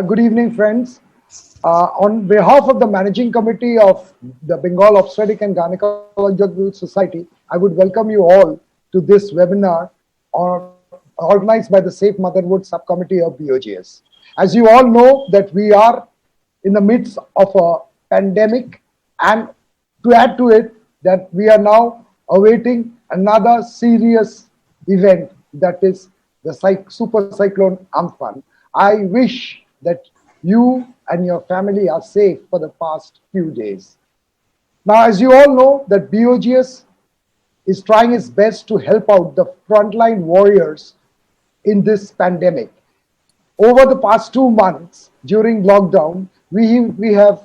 Good evening, friends. On behalf of the Managing Committee of the Bengal Obstetrics and Gynecological Society, I would welcome you all to this webinar organized by the Safe Motherhood Subcommittee of BOGS. As you all know that we are in the midst of a pandemic, and to add to it that we are now awaiting another serious event, that is the super cyclone Amphan. I wish that you and your family are safe for the past few days. Now, as you all know, that BOGS is trying its best to help out the frontline warriors in this pandemic. Over the past 2 months during lockdown, we have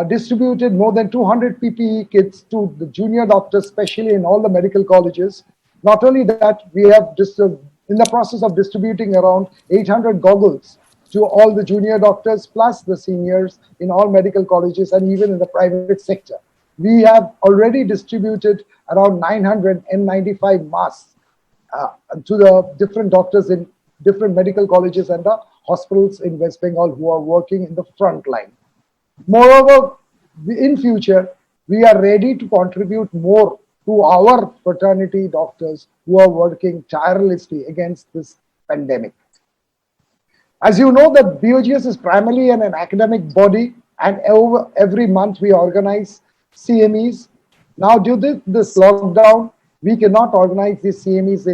distributed more than 200 PPE kits to the junior doctors, especially in all the medical colleges. Not only that, we have in the process of distributing around 800 goggles to all the junior doctors plus the seniors in all medical colleges and even in the private sector. We have already distributed around 900 N95 masks to the different doctors in different medical colleges and the hospitals in West Bengal who are working in the front line. Moreover, in future, we are ready to contribute more to our fraternity doctors who are working tirelessly against this pandemic. As you know, that BOGS is primarily an academic body, and every month we organize CMEs. Now, due to this lockdown, we cannot organize these CMEs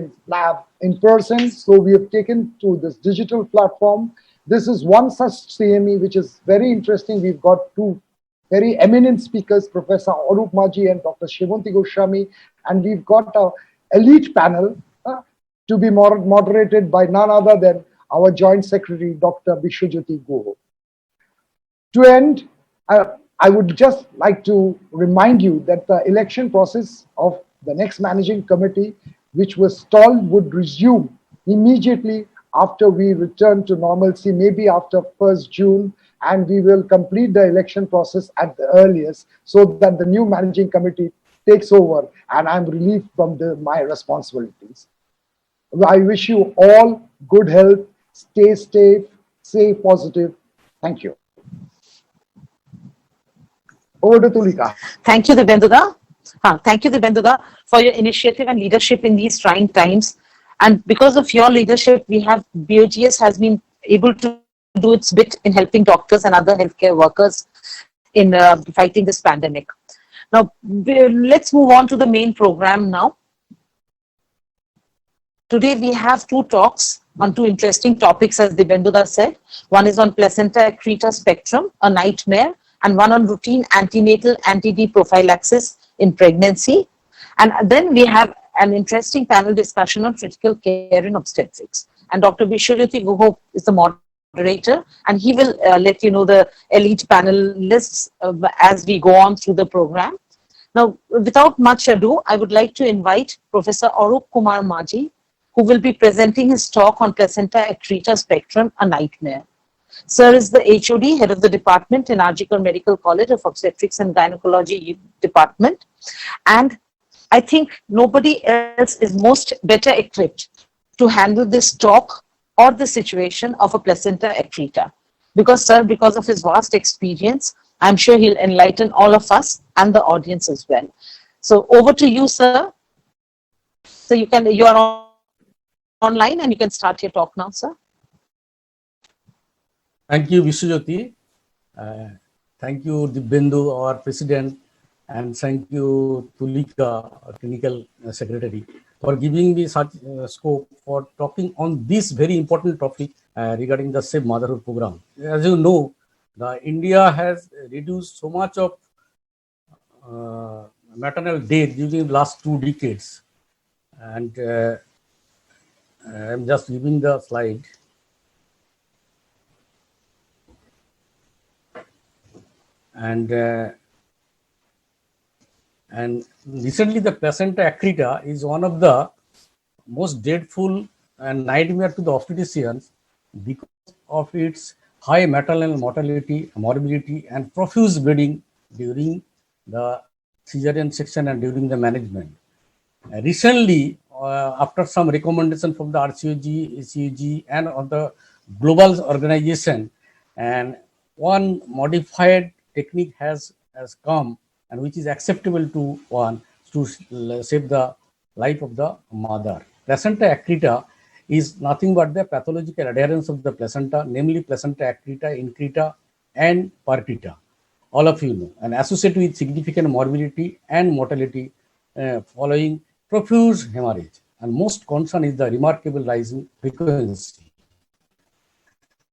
in person, so we have taken to this digital platform. This is one such CME which is very interesting. We've got two very eminent speakers, Professor Arup Maji and Dr. Shivanti Goswami, and we've got an elite panel to be moderated by none other than our Joint Secretary, Dr. Bishwajyoti Guha. To end, I would just like to remind you that the election process of the next managing committee, which was stalled, would resume immediately after we return to normalcy, maybe after 1st June, and we will complete the election process at the earliest so that the new managing committee takes over and I'm relieved from my responsibilities. I wish you all good health, stay safe, stay positive. Thank you. Over to Tulika. Thank you, Dibyendu. Thank you, Dibyendu, for your initiative and leadership in these trying times. And because of your leadership, BOGS has been able to do its bit in helping doctors and other healthcare workers in fighting this pandemic. Now, let's move on to the main program now. Today, we have two talks on two interesting topics, as Dibyendu said. One is on placenta accreta spectrum, a nightmare, and one on routine antenatal anti-D prophylaxis in pregnancy. And then we have an interesting panel discussion on critical care in obstetrics. And Dr. Bishwajyoti Guha is the moderator, and he will let you know the elite panelists as we go on through the program. Now, without much ado, I would like to invite Professor Arup Kumar Maji, who will be presenting his talk on placenta accreta spectrum, a nightmare. Sir is the HOD, head of the department in Arjikar Medical College of Obstetrics and Gynecology Department. And I think nobody else is better equipped to handle this talk or the situation of a placenta accreta. Because, sir, because of his vast experience, I'm sure he'll enlighten all of us and the audience as well. So over to you, sir. So you are online and you can start your talk now, sir. Thank you, Bishwajyoti. Thank you, Dibyendu, our president, and thank you, Tulika, our clinical secretary, for giving me such scope for talking on this very important topic regarding the Safe Motherhood program. As you know, India has reduced so much of maternal death during the last 2 decades. And I'm just giving the slide. And recently the placenta accreta is one of the most dreadful and nightmare to the obstetricians because of its high maternal mortality, morbidity, and profuse bleeding during the cesarean section and during the management. Recently, after some recommendation from the RCOG, ACOG, and other global organization, and one modified technique has come, and which is acceptable to one to save the life of the mother. Placenta accreta is nothing but the pathological adherence of the placenta, namely placenta accreta, increta, and percreta. All of you know, and associated with significant morbidity and mortality following profuse hemorrhage. And most concern is the remarkable rising frequency.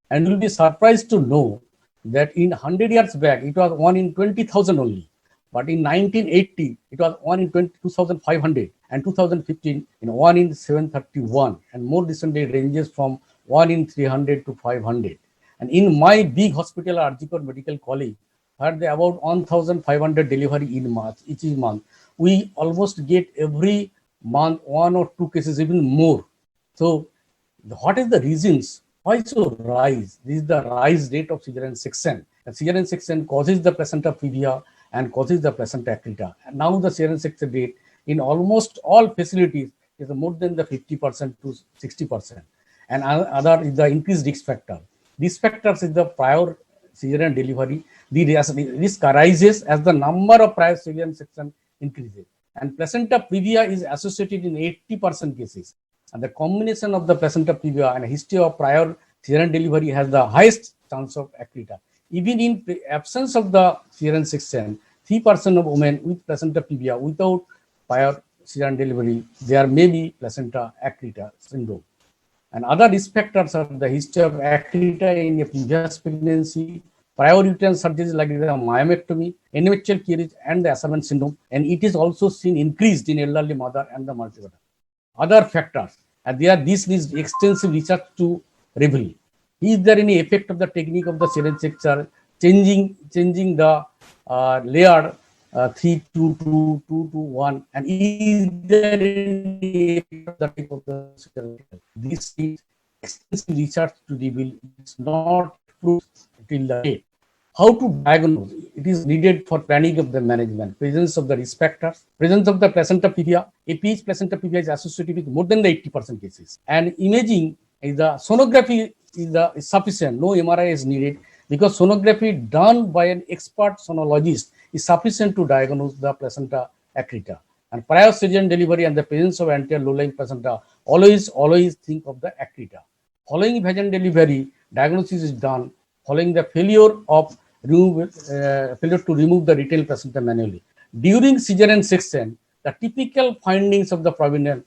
And you'll be surprised to know that in 100 years back, it was 1 in 20,000 only. But in 1980, it was 1 in 2,500, and 2015 in 1 in 731, and more recently it ranges from 1 in 300 to 500. And in my big hospital, Arjikot Medical College, where they about 1,500 delivery in March each month, we almost get every month 1 or 2 cases, even more. So what is the reasons why so rise? This is the rise rate of cesarean section. And cesarean section causes the placenta previa and causes the placenta accreta. And now the cesarean section rate in almost all facilities is more than the 50% to 60%. And other is the increased risk factor. These factors is the prior cesarean delivery. The risk arises as the number of prior cesarean section increases. And placenta previa is associated in 80% cases. And the combination of the placenta previa and a history of prior cesarean delivery has the highest chance of accreta. Even in absence of the cesarean section, 3% of women with placenta previa without prior cesarean delivery, there may be placenta accreta syndrome. And other risk factors are the history of accreta in a previous pregnancy, prior uterine surgeries like the myomectomy, endometrial carriage, and the Asherman syndrome. And it is also seen increased in elderly mother and the multiple other factors. And this needs extensive research to reveal. Is there any effect of the technique of the cesarean section changing the layer 3 to 2 to 1? And is there any effect of the type of the cesarean section? This needs extensive research to reveal. It's not proved till the date. How to diagnose? It is needed for planning of the management. Presence of the risk factors, presence of the placenta previa. APH placenta previa is associated with more than the 80% cases. And imaging is the sonography is sufficient. No MRI is needed because sonography done by an expert sonologist is sufficient to diagnose the placenta accreta. And prior cesarean delivery and the presence of anterior low-lying placenta, always think of the accreta. Following vaginal delivery, diagnosis is done following the failure to remove the retained placenta manually. During cesarean section, the typical findings of the provincial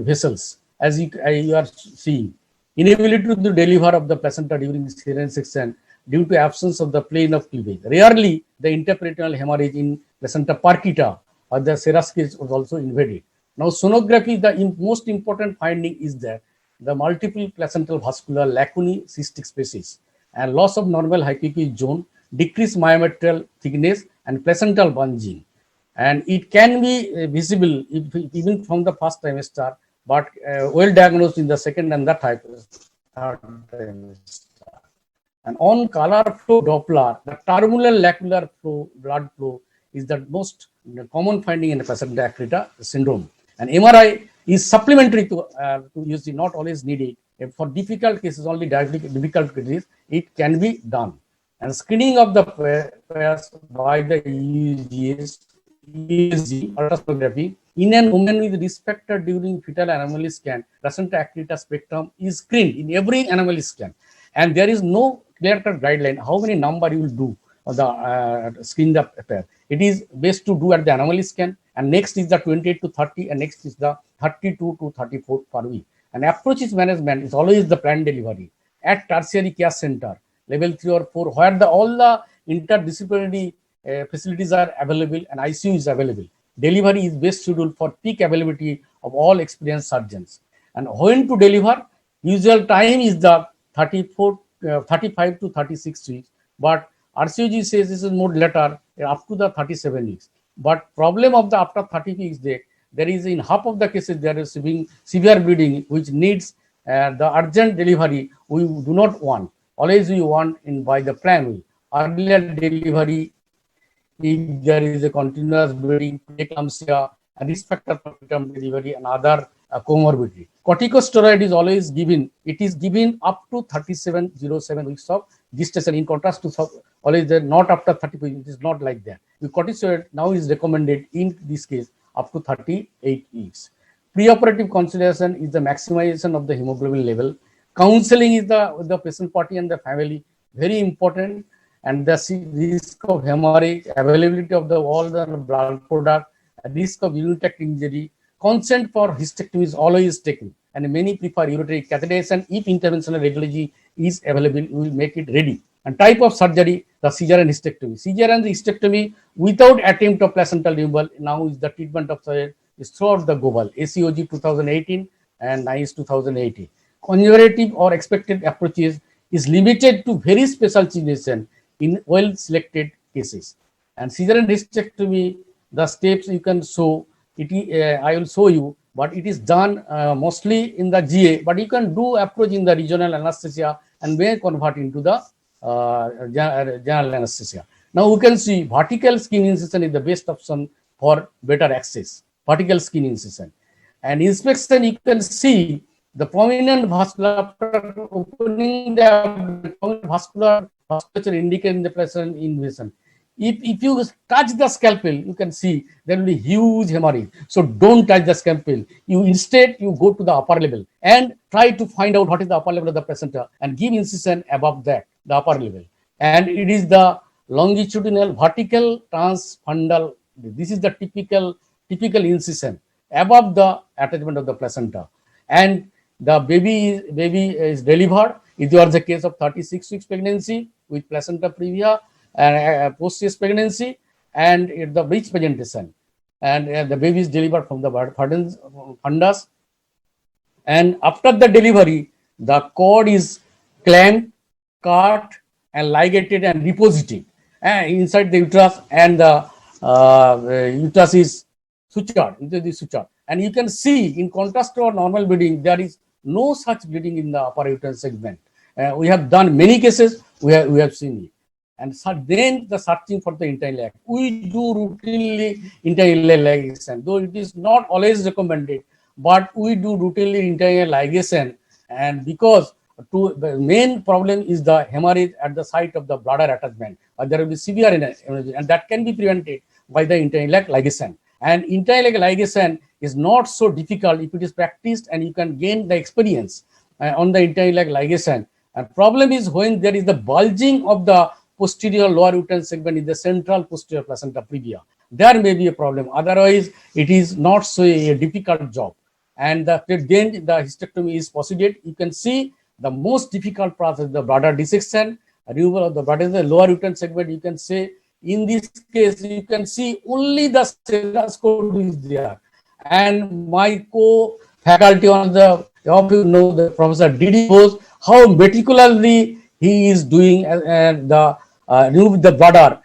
vessels, as you are seeing, inability to deliver of the placenta during cesarean section due to absence of the plane of cleavage. Rarely, the interperitoneal hemorrhage in placenta percreta or the seroscase was also invaded. Now, sonography, the most important finding is that the multiple placental vascular lacunae cystic species and loss of normal hypoechoic zone, decreased myometrial thickness, and placental bulging. And it can be visible even from the first trimester, but well diagnosed in the second and the third trimester. And on color flow Doppler, the terminal lacunar flow, blood flow, is the most common finding in the placenta accreta syndrome. And MRI is supplementary to use, not always needed. For difficult cases, only difficult cases, it can be done. And screening of the pairs by the USG ultrasonography in an woman with risk factor during fetal anomaly scan, placenta accreta spectrum is screened in every anomaly scan. And there is no clear-cut guideline how many number you will do of the screen the pair. It is best to do at the anomaly scan, and next is the 28 to 30, and next is the 32 to 34 per week. And approaches management is always the planned delivery at tertiary care center, level 3 or 4, where all the interdisciplinary facilities are available and ICU is available. Delivery is best scheduled for peak availability of all experienced surgeons. And when to deliver, usual time is the 35 to 36 weeks, but RCOG says this is more later, up to the 37 weeks. But problem of the after 30 weeks, there is in half of the cases there is severe bleeding, which needs the urgent delivery. We do not want. Always we want by the plan. Earlier delivery, if there is a continuous bleeding, preeclampsia, and risk factor for preterm delivery and other comorbidity. Corticosteroid is always given. It is given up to 3707 weeks of gestation, in contrast to always not after 30, it is not like that. The corticosteroid now is recommended in this case up to 38 weeks. Preoperative consideration is the maximization of the hemoglobin level. Counseling is the patient party and the family very important, and the risk of hemorrhage, availability of all the blood product, risk of urinary tract injury. Consent for hysterectomy is always taken, and many prefer ureteric catheterization. If interventional radiology is available, we will make it ready. And type of surgery, the cesarean hysterectomy. Cesarean hysterectomy without attempt of placental removal now is the treatment of is throughout the global. ACOG 2018 and NICE 2018. Conservative or expected approaches is limited to very special situation in well-selected cases. And cesarean hysterectomy, the steps you can show, I will show you, but it is done mostly in the GA, but you can do approach in the regional anesthesia and may convert into the general anesthesia. Now we can see vertical skin incision is the best option for better access. Vertical skin incision. And inspection, you can see the prominent vascular opening the vascular vasculature indicating the present invasion. If you touch the scalpel, you can see there will be huge hemorrhage. So don't touch the scalpel. Instead you go to the upper level and try to find out what is the upper level of the placenta and give incision above that, the upper level. And it is the longitudinal vertical transfundal. This is the typical incision above the attachment of the placenta. And the baby is delivered. If you are the case of 36 weeks pregnancy with placenta previa and post-test pregnancy and the breech presentation, and the baby is delivered from the fundus, and after the delivery the cord is clamped, cut and ligated and deposited inside the uterus, and the uterus is sutured into the suture. And you can see, in contrast to our normal bleeding, there is no such bleeding in the upper uterine segment. We have done many cases, we have seen it. And so then the searching for the internal leg. We do routinely internal ligation, though it is not always recommended, but we do routinely internal ligation. And because the main problem is the hemorrhage at the site of the bladder attachment, or there will be severe hemorrhage, and that can be prevented by the internal leg ligation. And internal leg ligation is not so difficult if it is practiced and you can gain the experience on the internal leg ligation. And problem is when there is the bulging of the posterior lower uterine segment in the central posterior placenta previa. There may be a problem. Otherwise, it is not so a difficult job. And then the hysterectomy is proceeded. You can see the most difficult process, the bladder dissection, removal of the bladder, the lower uterine segment. You can say in this case, you can see only the serous cord is there. And my co-faculty on the, you know, the Professor Didi Bose, how meticulously he is doing the remove the bladder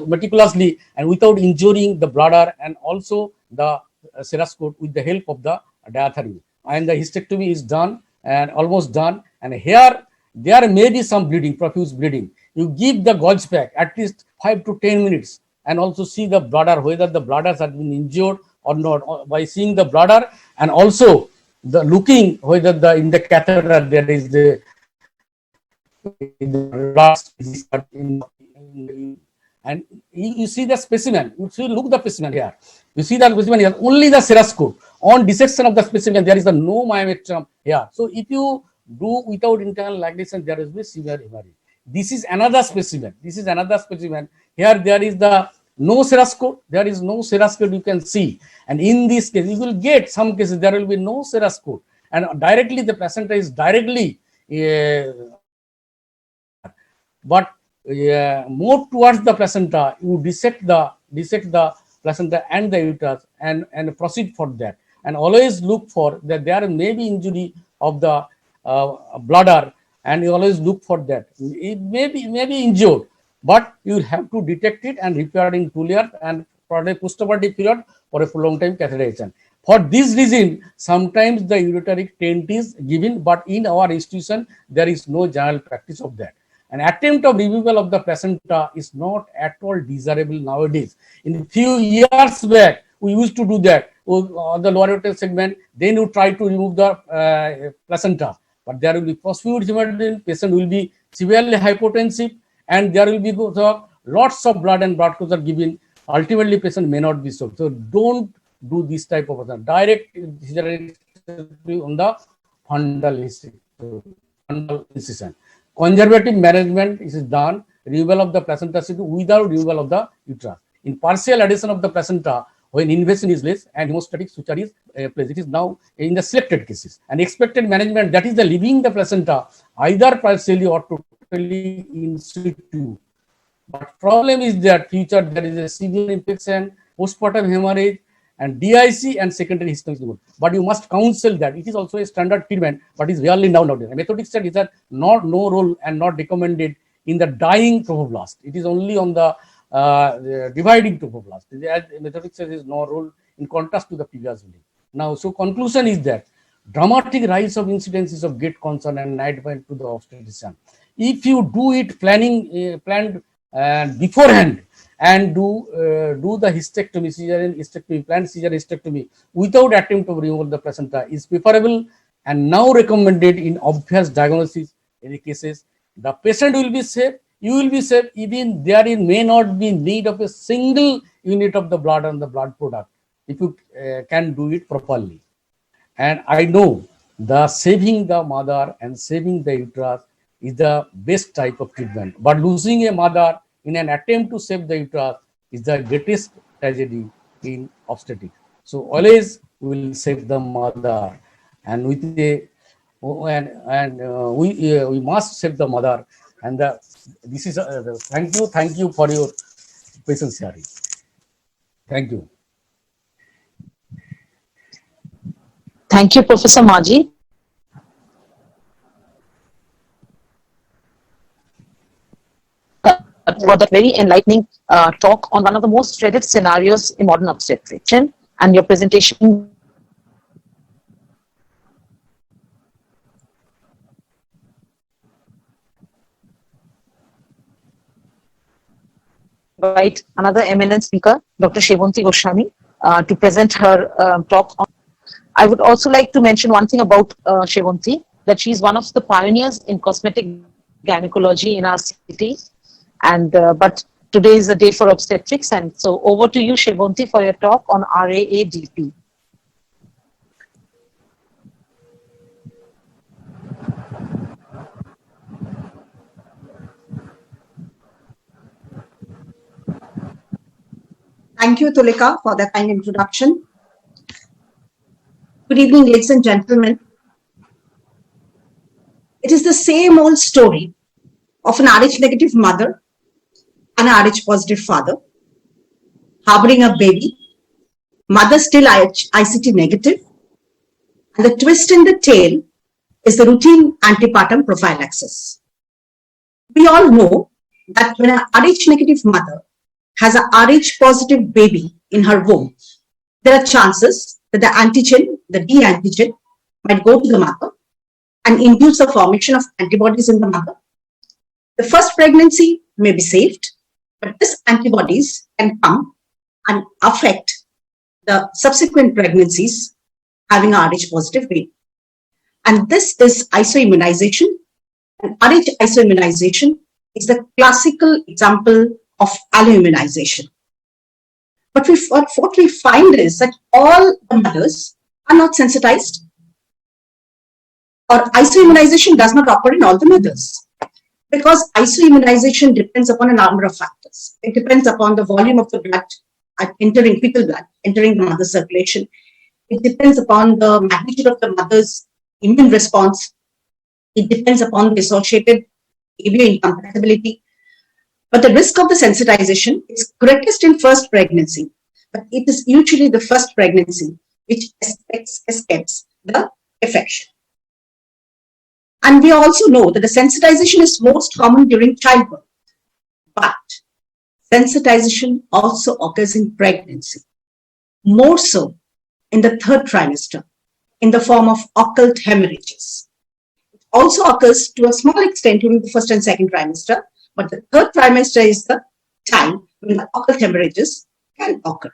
meticulously and without injuring the bladder, and also the serous cord with the help of the diathermy. And the hysterectomy is done and almost done. And here there may be some bleeding, profuse bleeding. You give the gauze pack at least 5 to 10 minutes and also see the bladder, whether the bladders have been injured or not, by seeing the bladder, and also the looking whether in the catheter there is the and you see the specimen. You see, look the specimen here. You see the specimen here. Only the serous cord. On dissection of the specimen, there is no myometrium here. So if you do without internal ligation, there is severe hemorrhage. This is another specimen. This is another specimen. Here there is the no serous cord. There is no serous cord, you can see. And in this case, you will get some cases there will be no serous cord, and directly the placenta is directly but more towards the placenta. You dissect the placenta and the uterus and proceed for that. And always look for that there may be injury of the bladder, and you always look for that. It may be injured, but you will have to detect it and repair in 2 layers and for a postoperative period for a long time catheterization. For this reason, sometimes the ureteric tent is given, but in our institution there is no general practice of that. An attempt of removal of the placenta is not at all desirable nowadays. In a few years back, we used to do that on the lower uterine segment. Then you try to remove the placenta. but there will be phosphotemedin, patient will be severely hypotensive, and there will be lots of blood and blood clots are given. Ultimately, patient may not be solved. So don't do this type of direct on the fundal incision. Conservative management is done, removal of the placenta without removal of the uterus. In partial adhesion of the placenta, when invasion is less and hemostatic suture is placed, it is now in the selected cases. And expected management, that is the leaving the placenta either partially or totally in situ. But problem is that future there is a severe infection, postpartum hemorrhage, and DIC and secondary hysterectomy. But you must counsel that. It is also a standard treatment, but is rarely now nowadays. Methodic study is that no role and not recommended in the dying trophoblast. It is only on the dividing trophoblast. Methodic study is no role in contrast to the previous one. Now, so conclusion is that dramatic rise of incidences of gait concern and night point to the obstetrician. If you do it planned beforehand, and do the hysterectomy, cesarean hysterectomy, planned cesarean hysterectomy without attempt to remove the placenta is preferable and now recommended in obvious diagnosis in the cases. The patient will be safe, you will be safe, even there may not be need of a single unit of the blood and the blood product if you can do it properly. And I know the saving the mother and saving the uterus is the best type of treatment, but losing a mother in an attempt to save the uterus is the greatest tragedy in obstetrics. So always we will save the mother, and with we must save the mother. And this is thank you for your patience sharing. Thank you. Thank you, Professor Maji. For that very enlightening talk on one of the most dreaded scenarios in modern obstetrics, and your presentation invite another eminent speaker, Dr. Shevanti Goswami, to present her talk on. I would also like to mention one thing about Shevanti, that she is one of the pioneers in cosmetic gynecology in our city. And but today is the day for obstetrics, and so over to you, Shevanti, for your talk on RAADP. Thank you, Tulika, for the kind introduction. Good evening, ladies and gentlemen. It is the same old story of an Rh negative mother and an Rh positive father harboring a baby, mother still ICT negative, and the twist in the tail is the routine antepartum prophylaxis. We all know that when an Rh negative mother has a Rh positive baby in her womb, there are chances that the antigen, the D antigen, might go to the mother and induce the formation of antibodies in the mother. The first pregnancy may be saved, but these antibodies can come and affect the subsequent pregnancies having a Rh positive baby. And this is isoimmunization. And Rh isoimmunization is the classical example of alloimmunization. But what we find is that all the mothers are not sensitized, or isoimmunization does not occur in all the mothers, because isoimmunization depends upon a number of factors. It depends upon the volume of the blood entering fetal blood, entering the mother's circulation. It depends upon the magnitude of the mother's immune response. It depends upon the associated ABO incompatibility. But the risk of the sensitization is greatest in first pregnancy, but it is usually the first pregnancy which escapes the infection. And we also know that the sensitization is most common during childbirth, but sensitization also occurs in pregnancy, more so in the third trimester in the form of occult hemorrhages. It also occurs to a small extent during the first and second trimester, but the third trimester is the time when the occult hemorrhages can occur.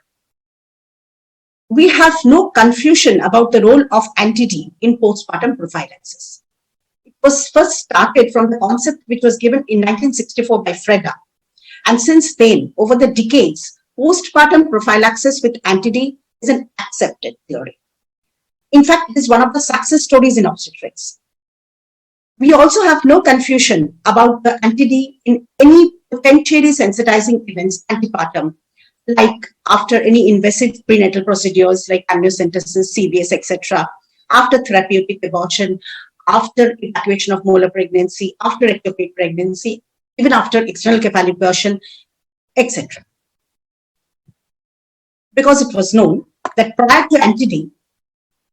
We have no confusion about the role of anti-D in postpartum prophylaxis. was first started from the concept which was given in 1964 by Freda. And since then, over the decades, postpartum prophylaxis with anti-D is an accepted theory. In fact, it is one of the success stories in obstetrics. We also have no confusion about the anti-D in any potentially sensitizing events antepartum, like after any invasive prenatal procedures like amniocentesis, CBS, etc., after therapeutic abortion, after evacuation of molar pregnancy, after ectopic pregnancy, even after external cephaloperfusion, etc. Because it was known that prior to anti-D,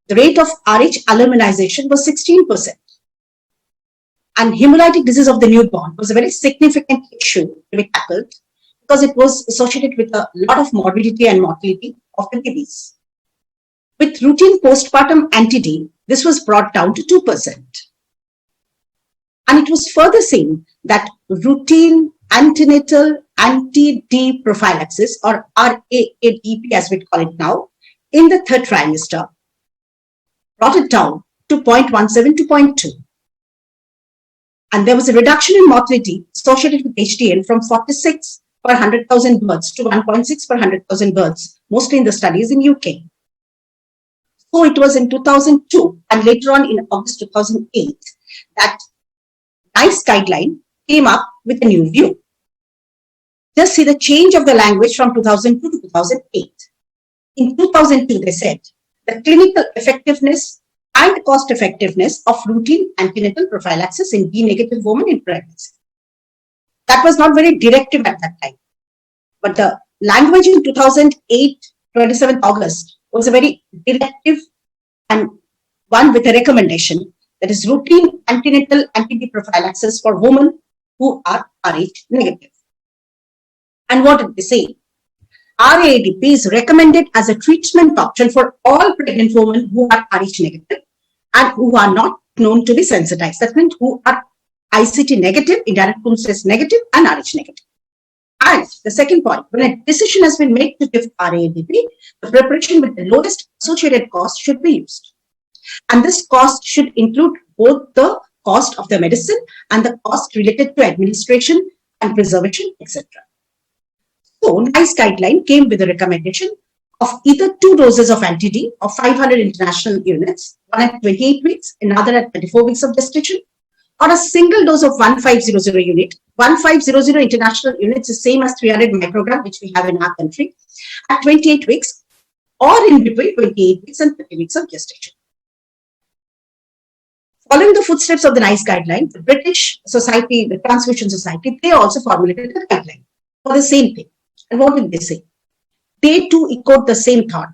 the rate of RH aluminization was 16%. And hemolytic disease of the newborn was a very significant issue to be tackled because it was associated with a lot of morbidity and mortality of the babies. With routine postpartum anti-D, this was brought down to 2%. And it was further seen that routine antenatal anti-D prophylaxis, or RAADP as we call it now, in the third trimester brought it down to 0.17 to 0.2. And there was a reduction in mortality associated with HDN from 46 per 100,000 births to 1.6 per 100,000 births, mostly in the studies in UK. So it was in 2002 and later on in August 2008 that NICE guideline came up with a new view. Just see the change of the language from 2002 to 2008. In 2002, they said the clinical effectiveness and cost effectiveness of routine antenatal prophylaxis in D-negative women in pregnancy. That was not very directive at that time. But the language in 2008, 27th August, was a very directive and one with a recommendation, that is routine antenatal anti-D prophylaxis for women who are Rh negative. And what did they say? RAADP is recommended as a treatment option for all pregnant women who are Rh negative and who are not known to be sensitized. That means who are ICT negative, indirect process negative, and Rh negative. And the second point, when a decision has been made to give RAADP, the preparation with the lowest associated cost should be used. And this cost should include both the cost of the medicine and the cost related to administration and preservation, etc. So, NICE guideline came with a recommendation of either 2 doses of anti-D of 500 international units, one at 28 weeks, another at 24 weeks of gestation, or a single dose of 1500 unit. 1500 international units is same as 300 microgram, which we have in our country, at 28 weeks, or in between 28 weeks and 30 weeks of gestation. Following the footsteps of the NICE guideline, the British Society, the Transfusion Society, they also formulated a guideline for the same thing. And what did they say? They too echoed the same thought.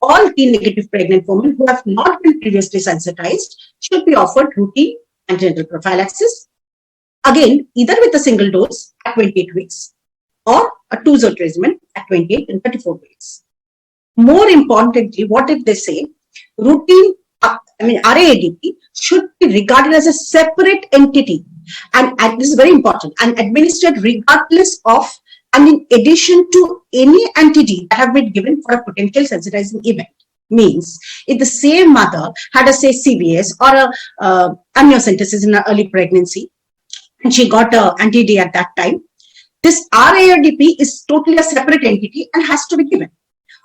All D-negative pregnant women who have not been previously sensitized should be offered routine antenatal prophylaxis, again, either with a single dose at 28 weeks or a 2-dose regimen at 28 and 34 weeks. More importantly, what did they say? Routine, RAADP should be regarded as a separate entity, and this is very important, and administered regardless of and in addition to any anti-D that have been given for a potential sensitizing event. Means if the same mother had a, say, CBS or a amniocentesis in her early pregnancy and she got a anti-D at that time, this RAADP is totally a separate entity and has to be given.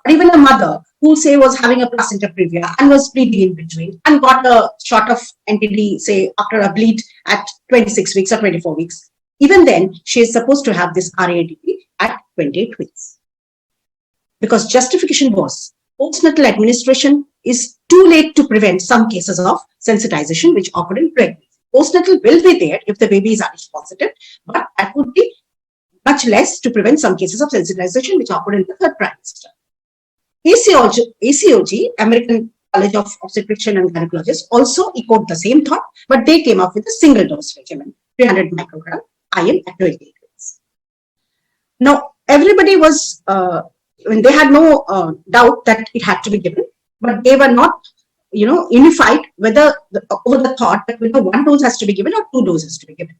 Or even a mother who, say, was having a placenta previa and was bleeding in between and got a shot of anti-D, say, after a bleed at 26 weeks or 24 weeks. Even then, she is supposed to have this RAADP at 28 weeks. Because justification was, postnatal administration is too late to prevent some cases of sensitization which occurred in pregnancy. Postnatal will be there if the baby is Rh positive, but that would be much less to prevent some cases of sensitization which occurred in the third trimester. ACOG, American College of Obstetricians and Gynecologists, also echoed the same thought, but they came up with a single dose regimen, 300 microgram IM at 28 weeks. Now, everybody was, they had no doubt that it had to be given, but they were not, unified whether over the thought that whether 1 dose has to be given or 2 doses has to be given.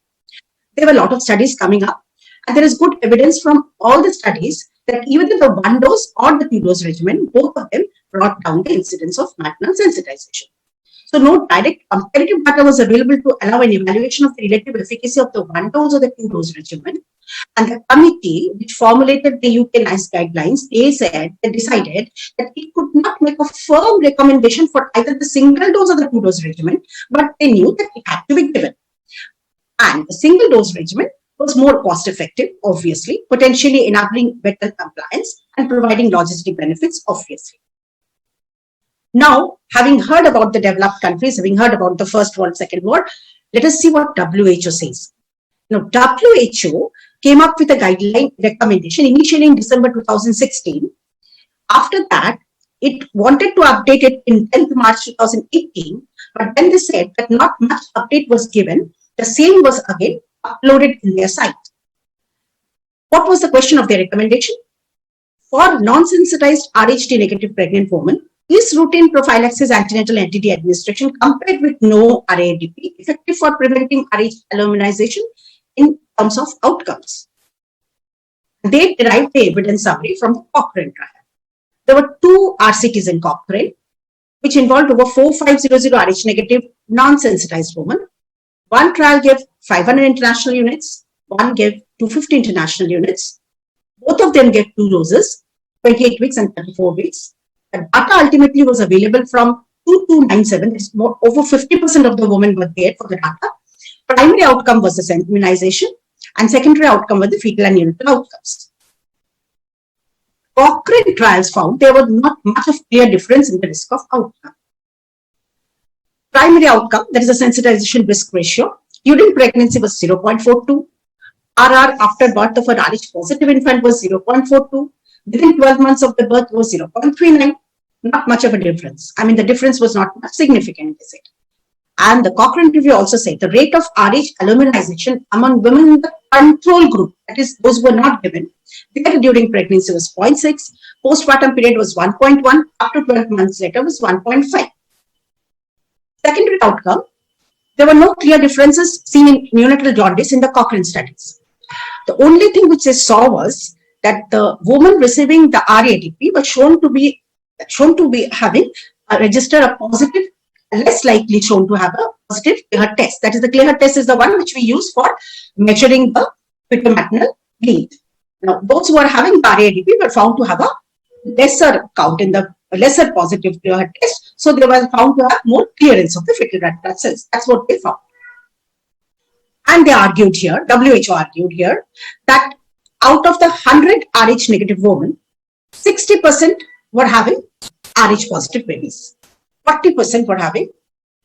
There were a lot of studies coming up, and there is good evidence from all the studies that even in the 1 dose or the 2 dose regimen, both of them brought down the incidence of maternal sensitization. So no direct comparative data was available to allow an evaluation of the relative efficacy of the 1 dose or the 2 dose regimen. And the committee which formulated the UK NICE guidelines, they decided that it could not make a firm recommendation for either the single dose or the 2 dose regimen, but they knew that it had to be given. And the single dose regimen was more cost effective, obviously, potentially enabling better compliance and providing logistic benefits, obviously. Now, having heard about the developed countries, having heard about the First World, Second World, let us see what WHO says. Now, WHO came up with a guideline recommendation initially in December 2016. After that, it wanted to update it in 10th March 2018, but then they said that not much update was given. The same was again uploaded in their site. What was the question of their recommendation? For non-sensitized RHD negative pregnant women, is routine prophylaxis antenatal NTD administration compared with no RADP effective for preventing RH aluminization in terms of outcomes? They derived the evidence summary from the Cochrane trial. There were 2 RCTs in Cochrane, which involved over 4500 RH negative non-sensitized women. One trial gave 500 international units, one gave 250 international units. Both of them gave 2 doses, 28 weeks and 34 weeks. The data ultimately was available from 2297. It's over 50% of the women were there for the data. Primary outcome was the immunization, and secondary outcome was the fetal and neonatal outcomes. Cochrane trials found there was not much of clear difference in the risk of outcome. Primary outcome, that is a sensitization risk ratio, during pregnancy was 0.42. RR after birth of a RH positive infant was 0.42. Within 12 months of the birth was 0.39. Not much of a difference. I mean, the difference was not much significant, is it? And the Cochrane review also said the rate of RH aluminization among women in the control group, that is, those who were not given, there during pregnancy was 0.6, postpartum period was 1.1, up to 12 months later was 1.5. Secondary outcome, there were no clear differences seen in neonatal jaundice in the Cochrane studies. The only thing which they saw was that the woman receiving the RADP was shown to be having a register a positive, less likely shown to have a positive Kleher test. That is, the Kleher test is the one which we use for measuring the fetal-maternal bleed. Now, those who are having the RADP were found to have a lesser count in the lesser positive Kleher test, so they were found to have more clearance of the fetal red blood cells. That's what they found. And they argued here, WHO argued here, that out of the 100 RH negative women, 60% were having RH positive babies. 40% were having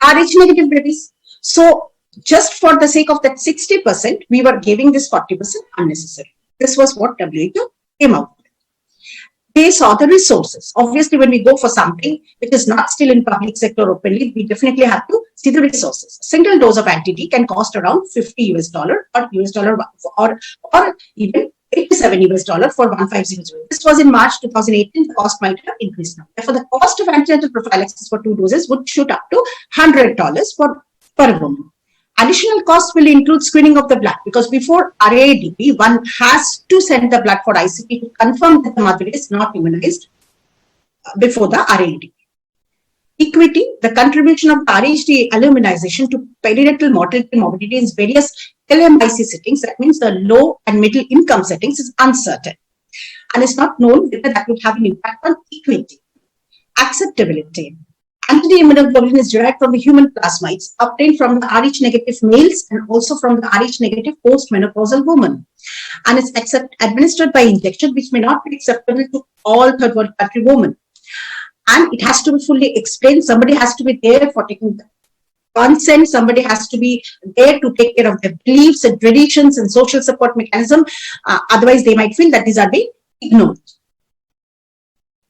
RH negative babies. So just for the sake of that 60%, we were giving this 40% unnecessary. This was what WHO came out with. They saw the resources. Obviously, when we go for something which is not still in public sector openly, we definitely have to see the resources. A single dose of anti-D can cost around $50 or even $87 for 1500. This was in March 2018. The cost might have increased now. Therefore, the cost of antenatal prophylaxis for 2 doses would shoot up to $100 per woman. Additional costs will include screening of the blood, because before RADP, one has to send the blood for ICP to confirm that the mother is not immunized before the RADP. Equity, the contribution of the RHD aluminization to perinatal mortality and morbidity in various LMIC settings, that means the low and middle income settings, is uncertain. And it's not known whether that would have an impact on equity. Acceptability. Anti-immunoglobulin is derived from the human plasmids obtained from the Rh negative males and also from the Rh negative postmenopausal women. And it's administered by injection, which may not be acceptable to all third world country women. And it has to be fully explained. Somebody has to be there for taking the consent. Somebody has to be there to take care of their beliefs and traditions and social support mechanism. Otherwise, they might feel that these are being ignored.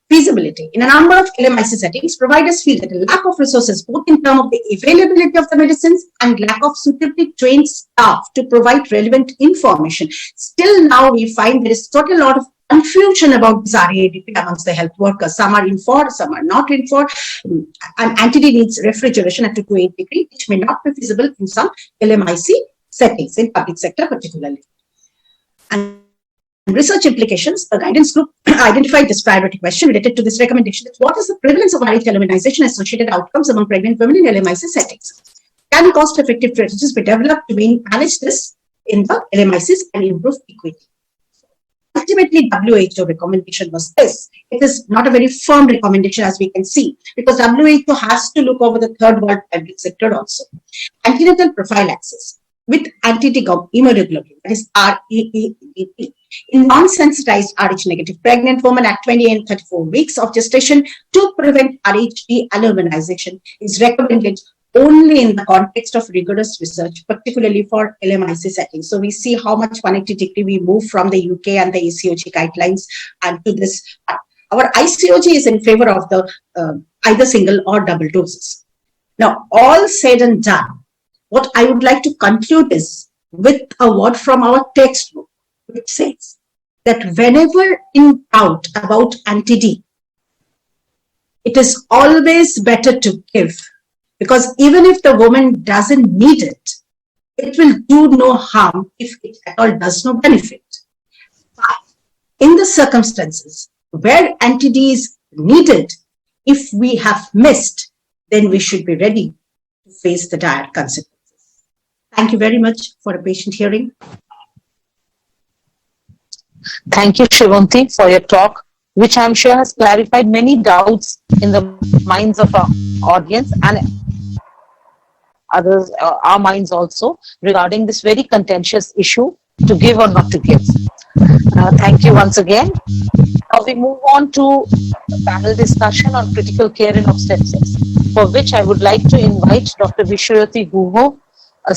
Feasibility. In a number of LMIC settings, providers feel that a lack of resources, both in terms of the availability of the medicines and lack of suitably trained staff to provide relevant information. Still now, we find there is still a lot of confusion about this RADP amongst the health workers. Some are in for, some are not in for. And anti-D needs refrigeration at 228 degrees, which may not be feasible in some LMIC settings, in public sector particularly. And research implications, the guidance group identified this priority question related to this recommendation. That what is the prevalence of RH LMinization associated outcomes among pregnant women in LMIC settings? Can cost-effective strategies be developed to manage this in the LMICs and improve equity? Ultimately, WHO recommendation was this. It is not a very firm recommendation, as we can see, because WHO has to look over the third world public sector also. Antenatal prophylaxis with anti-immunoglobulin, that is REEDP, in non-sensitized Rh-negative pregnant women at 20 and 34 weeks of gestation to prevent Rh dealuminization is recommended only in the context of rigorous research, particularly for LMIC settings. So we see how much connectivity we move from the UK and the ECOG guidelines and to this. Our ICOG is in favor of the either single or double doses. Now, all said and done, what I would like to conclude is with a word from our textbook, which says that whenever in doubt about anti-D, it is always better to give, because even if the woman doesn't need it, it will do no harm if it at all does no benefit. But in the circumstances where anti-D is needed, if we have missed, then we should be ready to face the dire consequences. Thank you very much for a patient hearing. Thank you, Shivanti, for your talk, which I'm sure has clarified many doubts in the minds of our audience and others, our minds also, regarding this very contentious issue to give or not to give. Thank you once again. Now we move on to a panel discussion on critical care in obstetrics, for which I would like to invite Dr. Vishwajyoti Guho, a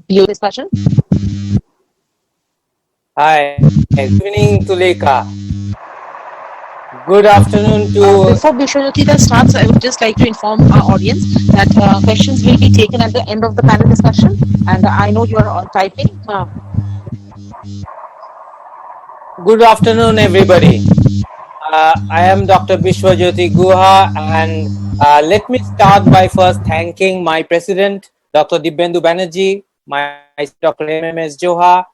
PO discussion. Hi, good evening, Tuleka. Good afternoon to... Before Vishwajyoti starts, I would just like to inform our audience that questions will be taken at the end of the panel discussion, and I know you are all typing. Good afternoon, everybody. I am Dr. Vishwajyoti Guha, and let me start by first thanking my president, Dr. Dibendu Banerjee, my Dr. MMS Joha,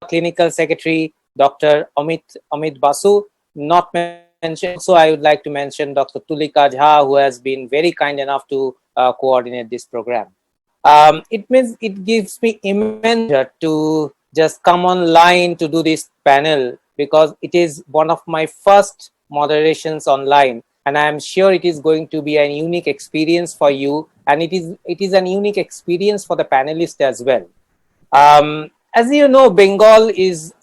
clinical secretary, Dr. Amit Basu. Not mention. Also, I would like to mention Dr. Tulika Jha, who has been very kind enough to coordinate this program. It gives me immense pleasure to just come online to do this panel, because it is one of my first moderations online, and I am sure it is going to be a unique experience for you, and it is an unique experience for the panelists as well. As you know, Bengal is,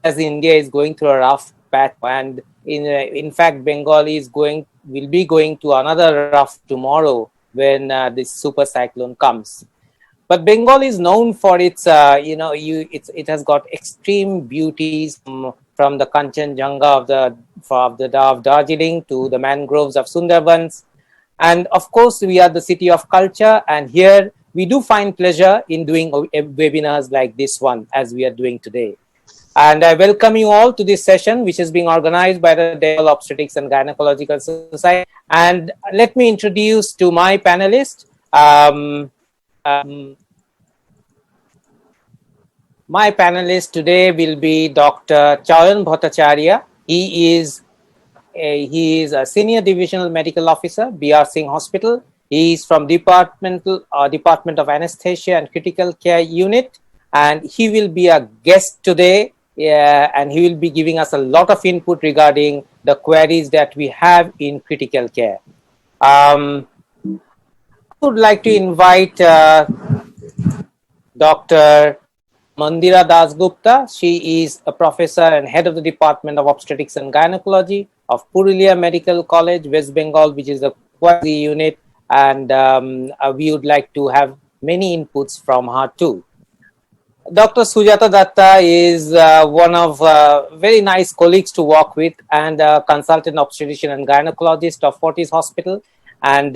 as India is going through a rough patch, and in fact, Bengal will be going to another rough tomorrow when this super cyclone comes. But Bengal is known for its, it has got extreme beauties from the Kanchenjunga of Darjeeling to the mangroves of Sundarbans. And of course, we are the city of culture, and here we do find pleasure in doing webinars like this one, as we are doing today. And I welcome you all to this session, which is being organized by the Bengal Obstetrics and Gynecological Society. And let me introduce to my panelists. My panelist today will be Dr. Chayan Bhattacharya. He is a senior divisional medical officer, B.R. Singh Hospital. He is from Department of Anesthesia and Critical Care Unit, and he will be a guest today. And he will be giving us a lot of input regarding the queries that we have in critical care. I would like to invite Dr. Mandira Dasgupta. She is a professor and head of the Department of Obstetrics and Gynecology of Purulia Medical College, West Bengal, which is a quasi unit, and we would like to have many inputs from her too. Dr. Sujata Datta is one of very nice colleagues to work with, and a consultant obstetrician and gynecologist of Fortis Hospital, and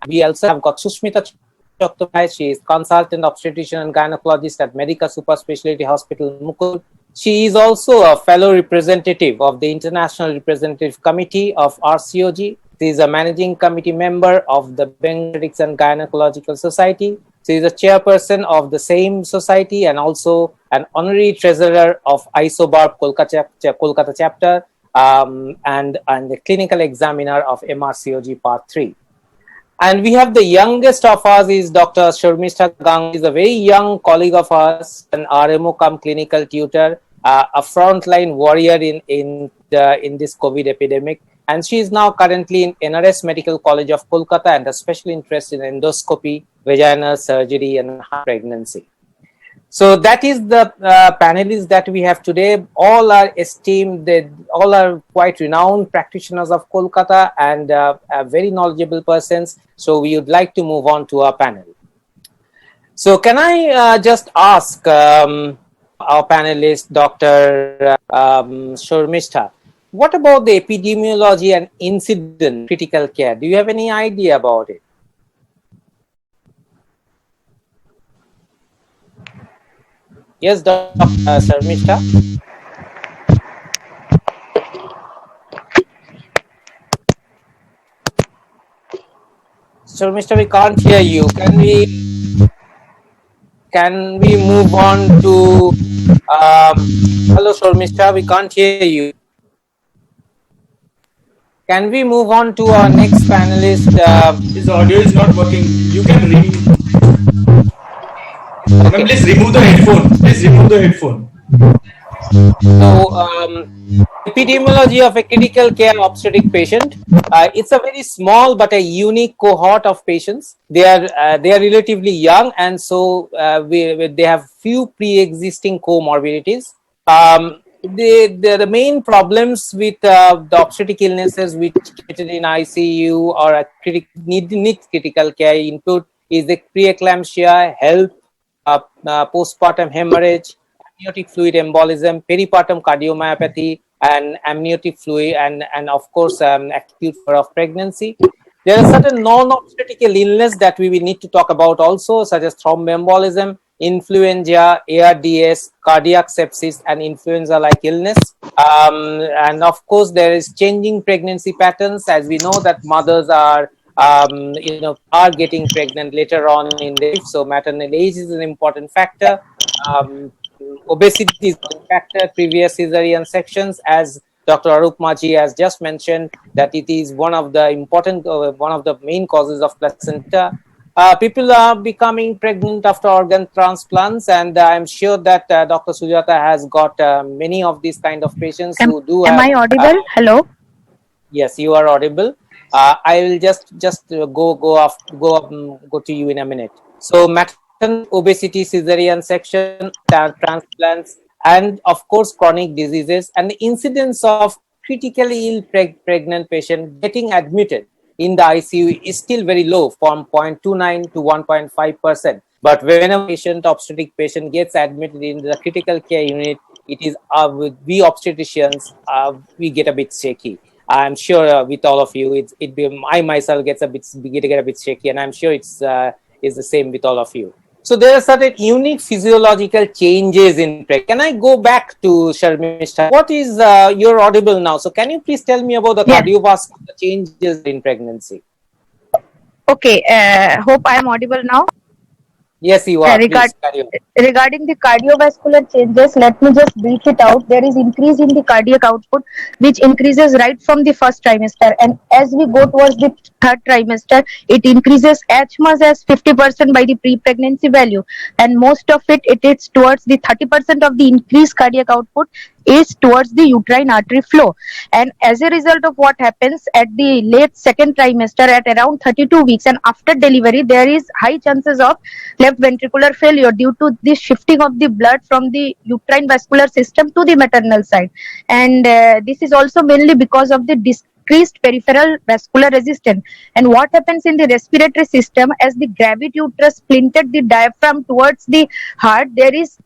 we also have got Sushmita Chattopadhyay. She is consultant obstetrician and gynecologist at Medica Super Specialty Hospital, Mukul. She is also a fellow representative of the International Representative Committee of RCOG. She is a managing committee member of the Obstetrics and Gynecological Society. She is a chairperson of the same society and also an honorary treasurer of ISOBARB Kolkata chapter, and the clinical examiner of MRCOG Part 3. And we have the youngest of us is Dr. Sharmistha Gang. Is a very young colleague of us, an RMO cum clinical tutor, a frontline warrior in this COVID epidemic. And she is now currently in NRS Medical College of Kolkata and a special interest in endoscopy, vaginal surgery, and pregnancy. So that is the panelists that we have today. All are esteemed, all are quite renowned practitioners of Kolkata and very knowledgeable persons. So we would like to move on to our panel. So can I just ask our panelist, Dr. Sharmistha, what about the epidemiology and incident critical care? Do you have any idea about it? Yes, Dr. Sharmistha. Sharmistha, we can't hear you. Can we move on to hello Sharmistha, we can't hear you. Can we move on to our next panelist? His audio is not working. You can okay. Please remove the headphone. Please remove the headphone. So, epidemiology of a critical care obstetric patient. It's a very small but a unique cohort of patients. They are relatively young, and so they have few pre-existing comorbidities. The main problems with the obstetric illnesses which treated in ICU or need critical care input is the preeclampsia, HELP, postpartum hemorrhage, amniotic fluid embolism, peripartum cardiomyopathy, and amniotic fluid, and of course acute fear of pregnancy. There are certain non-obstetric illness that we will need to talk about also, such as thromboembolism, influenza, ARDS, cardiac sepsis, and influenza-like illness. And of course, there is changing pregnancy patterns, as we know that mothers are getting pregnant later on in life. So maternal age is an important factor. Obesity is one factor. Previous cesarean sections, as Dr. Arup Maji has just mentioned, that it is one of the main causes of placenta. People are becoming pregnant after organ transplants, and I'm sure that Dr. Sujata has got many of these kind of patients who do. Am I audible? Hello. Yes, you are audible. I will just go to you in a minute. So, maternal obesity, cesarean section, transplants, and of course chronic diseases, and the incidence of critically ill pregnant patient getting admitted in the ICU is still very low, from 0.29 to 1.5%. But when a obstetric patient gets admitted in the critical care unit, it is we obstetricians we get a bit shaky. I'm sure with all of you, I myself get a bit shaky, and I'm sure it's the same with all of you. So there are certain unique physiological changes in pregnancy. Can I go back to Sharmistha? What is you're audible now? So can you please tell me about the cardiovascular changes in pregnancy? Okay. Hope I am audible now. Yes, you are. Please carry on. Regarding the cardiovascular changes, let me just brief it out. There is increase in the cardiac output, which increases right from the first trimester, and as we go towards the third trimester, it increases as much as 50% by the pre-pregnancy value, and most of it is towards the 30% of the increased cardiac output is towards the uterine artery flow. And as a result of what happens at the late second trimester at around 32 weeks and after delivery, there is high chances of left ventricular failure due to the shifting of the blood from the uterine vascular system to the maternal side. And this is also mainly because of the decreased peripheral vascular resistance. And what happens in the respiratory system, as the gravity uterus splinted the diaphragm towards the heart, there is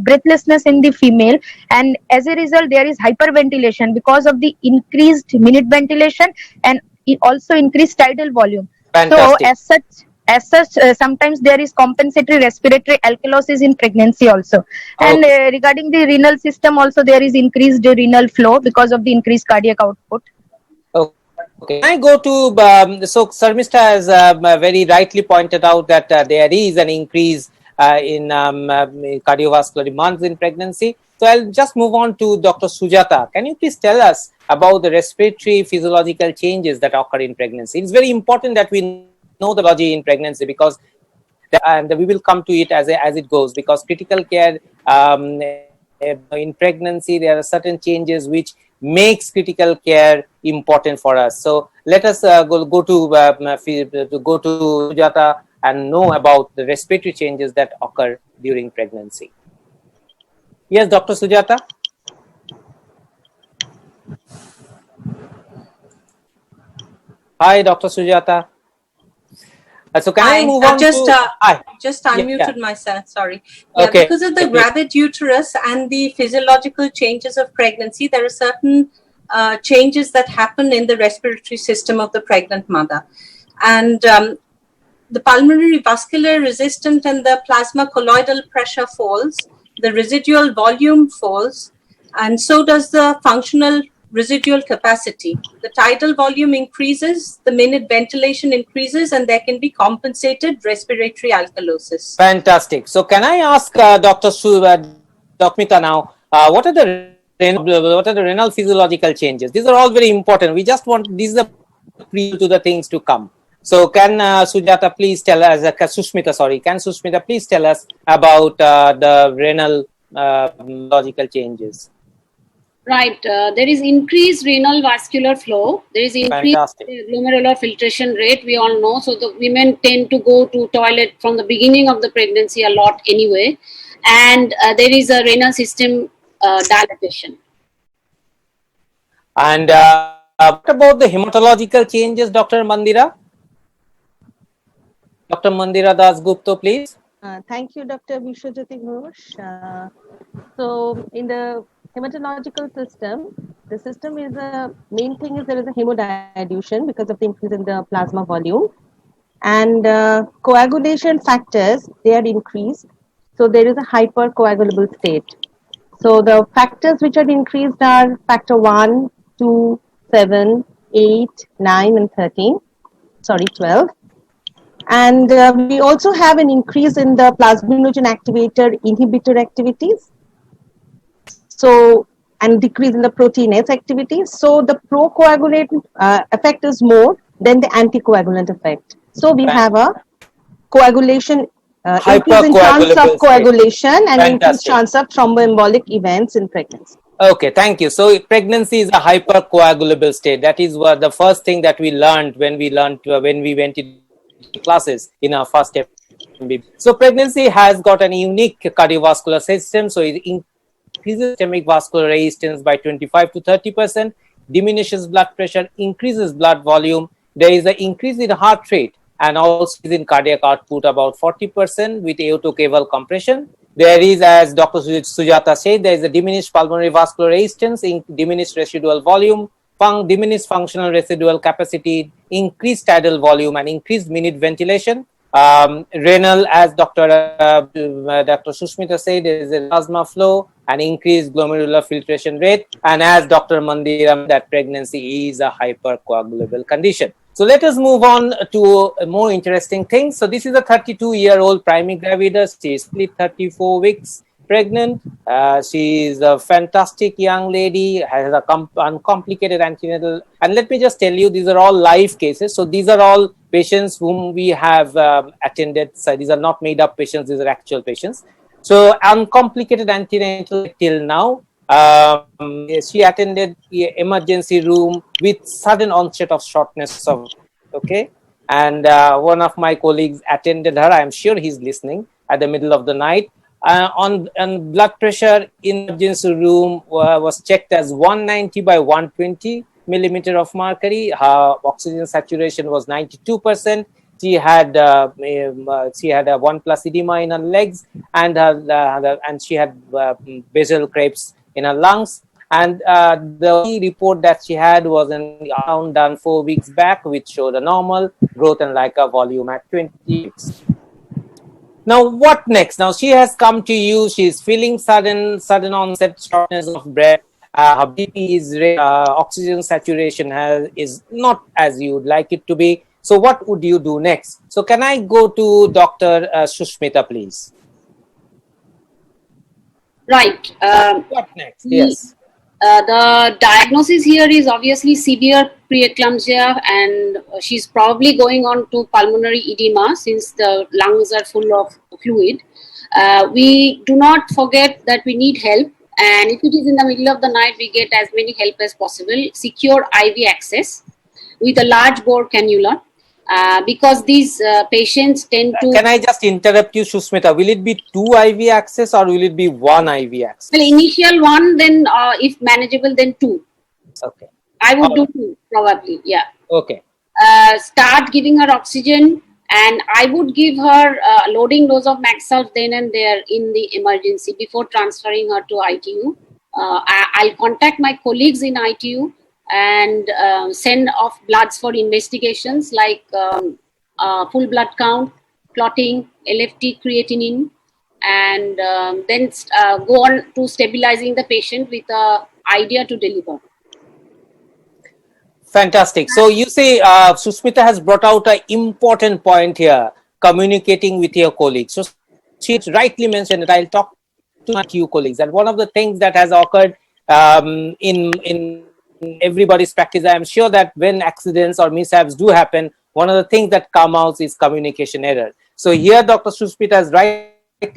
breathlessness in the female, and as a result there is hyperventilation because of the increased minute ventilation and also increased tidal volume. Fantastic. So as such, as such, sometimes there is compensatory respiratory alkalosis in pregnancy also. And Okay. regarding the renal system also, there is increased renal flow because of the increased cardiac output. Okay. Can I go to, so Sarmista has very rightly pointed out that there is an increase in cardiovascular demands in pregnancy. So I'll just move on to Dr. Sujata. Can you please tell us about the respiratory physiological changes that occur in pregnancy? It's very important that we know the biology in pregnancy, because and we will come to it as it goes, because critical care in pregnancy, there are certain changes which makes critical care important for us. So let us go to Sujata and know about the respiratory changes that occur during pregnancy. Yes, Dr. Sujata. Hi, Dr. Sujata. So can I Hi, move I've on to hi? just Yeah, unmuted yeah. myself. Sorry. Yeah, Okay. because of the Okay, please. gravid uterus and the physiological changes of pregnancy, there are certain changes that happen in the respiratory system of the pregnant mother, and the pulmonary vascular resistance and the plasma colloidal pressure falls. The residual volume falls, and so does the functional residual capacity. The tidal volume increases, the minute ventilation increases, and there can be compensated respiratory alkalosis. Fantastic. So can I ask Dr. Mita now, what are the renal physiological changes? These are all very important. We just want, these are prelude to the things to come. So can Sujata please tell us, Sushmita, sorry, can Sushmita please tell us about the renal logical changes? Right. There is increased renal vascular flow. There is increased Fantastic. glomerular filtration rate. We all know. So the women tend to go to toilet from the beginning of the pregnancy a lot anyway, and there is a renal system dilatation. And what about the hematological changes, Dr. Mandira? Dr. Mandira Das Gupta, please. Thank you, Dr. Vishwajyoti Ghosh. So, in the hematological system, the system is a main thing is there is a hemodilution because of the increase in the plasma volume, and coagulation factors they are increased. So there is a hypercoagulable state. So the factors which are increased are factor 1, 2, 7, 8, 9, and 13. Sorry, 12. And we also have an increase in the plasminogen activator inhibitor activities. So, and decrease in the proteinase activities. So the procoagulant effect is more than the anticoagulant effect. So we have a coagulation, increase in chance of coagulation and increased chance of thromboembolic events in pregnancy. Okay, thank you. So pregnancy is a hypercoagulable state. That is what the first thing that we learned when we went into classes in our first MBBS. So pregnancy has got an unique cardiovascular system. So it increases systemic vascular resistance by 25 to 30%, diminishes blood pressure, increases blood volume. There is an increase in heart rate and also in cardiac output about 40% with aortocaval compression. There is, as Dr. Sujata said, there is a diminished pulmonary vascular resistance, diminished residual volume, diminished functional residual capacity, increased tidal volume, and increased minute ventilation. Renal, as Dr. Sushmita said, there is a plasma flow and increased glomerular filtration rate. And as Dr. Mandira, that pregnancy is a hypercoagulable condition. So let us move on to more interesting things. So this is a 32-year-old primary gravidus. She is 34 weeks pregnant. She is a fantastic young lady, has a uncomplicated antenatal. And let me just tell you, these are all live cases. So these are all patients whom we have attended. So these are not made up patients, these are actual patients. So uncomplicated antenatal till now. She attended the emergency room with sudden onset of shortness of, okay. And one of my colleagues attended her. I'm sure he's listening at the middle of the night. On blood pressure in the emergency room was checked as 190 by 120 millimeter of mercury. Her oxygen saturation was 92%. She had a 1+ edema in her legs, and she had basal crepes in her lungs. And the only report that she had was an ultrasound done 4 weeks back, which showed a normal growth and like a volume at 20 weeks. Now, what next? Now, she has come to you. She's feeling sudden onset shortness of breath. Her BP is oxygen saturation is not as you would like it to be. So, what would you do next? So, can I go to Dr. Sushmita, please? Right. What next? Yes. The diagnosis here is obviously severe preeclampsia, and she's probably going on to pulmonary edema since the lungs are full of fluid. We do not forget that we need help, and if it is in the middle of the night, we get as many help as possible. Secure IV access with a large bore cannula. Because these patients tend to... Can I just interrupt you, Sushmita? Will it be 2 IV access or will it be 1 IV access? Well, initial 1, then if manageable, then 2. Okay. I would do 2 probably, yeah. Okay. Start giving her oxygen, and I would give her loading dose of Maxalt then and there in the emergency before transferring her to ITU. I'll contact my colleagues in ITU and send off bloods for investigations like full blood count, clotting, LFT, creatinine, and then go on to stabilizing the patient with an idea to deliver. Fantastic. So you say Sushmita has brought out an important point here, communicating with your colleagues. So she rightly mentioned that I'll talk to my ITU colleagues. And one of the things that has occurred in everybody's practice, I am sure that when accidents or mishaps do happen, one of the things that come out is communication error. So here Dr. Sushmita is right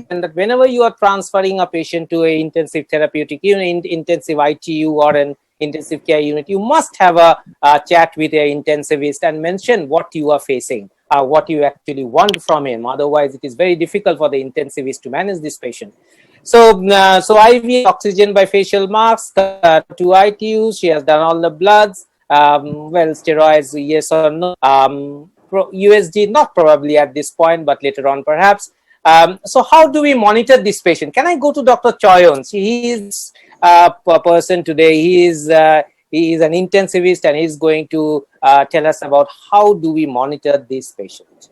that whenever you are transferring a patient to an intensive therapeutic unit, intensive ITU or an intensive care unit, you must have a chat with your intensivist and mention what you are facing, what you actually want from him. Otherwise, it is very difficult for the intensivist to manage this patient. So IV oxygen by facial mask to ITU. She has done all the bloods. Well, steroids, yes or no. USG, not probably at this point, but later on perhaps. So how do we monitor this patient? Can I go to Dr. Choyon? He is a person today. He is an intensivist, and he's going to tell us about how do we monitor this patient.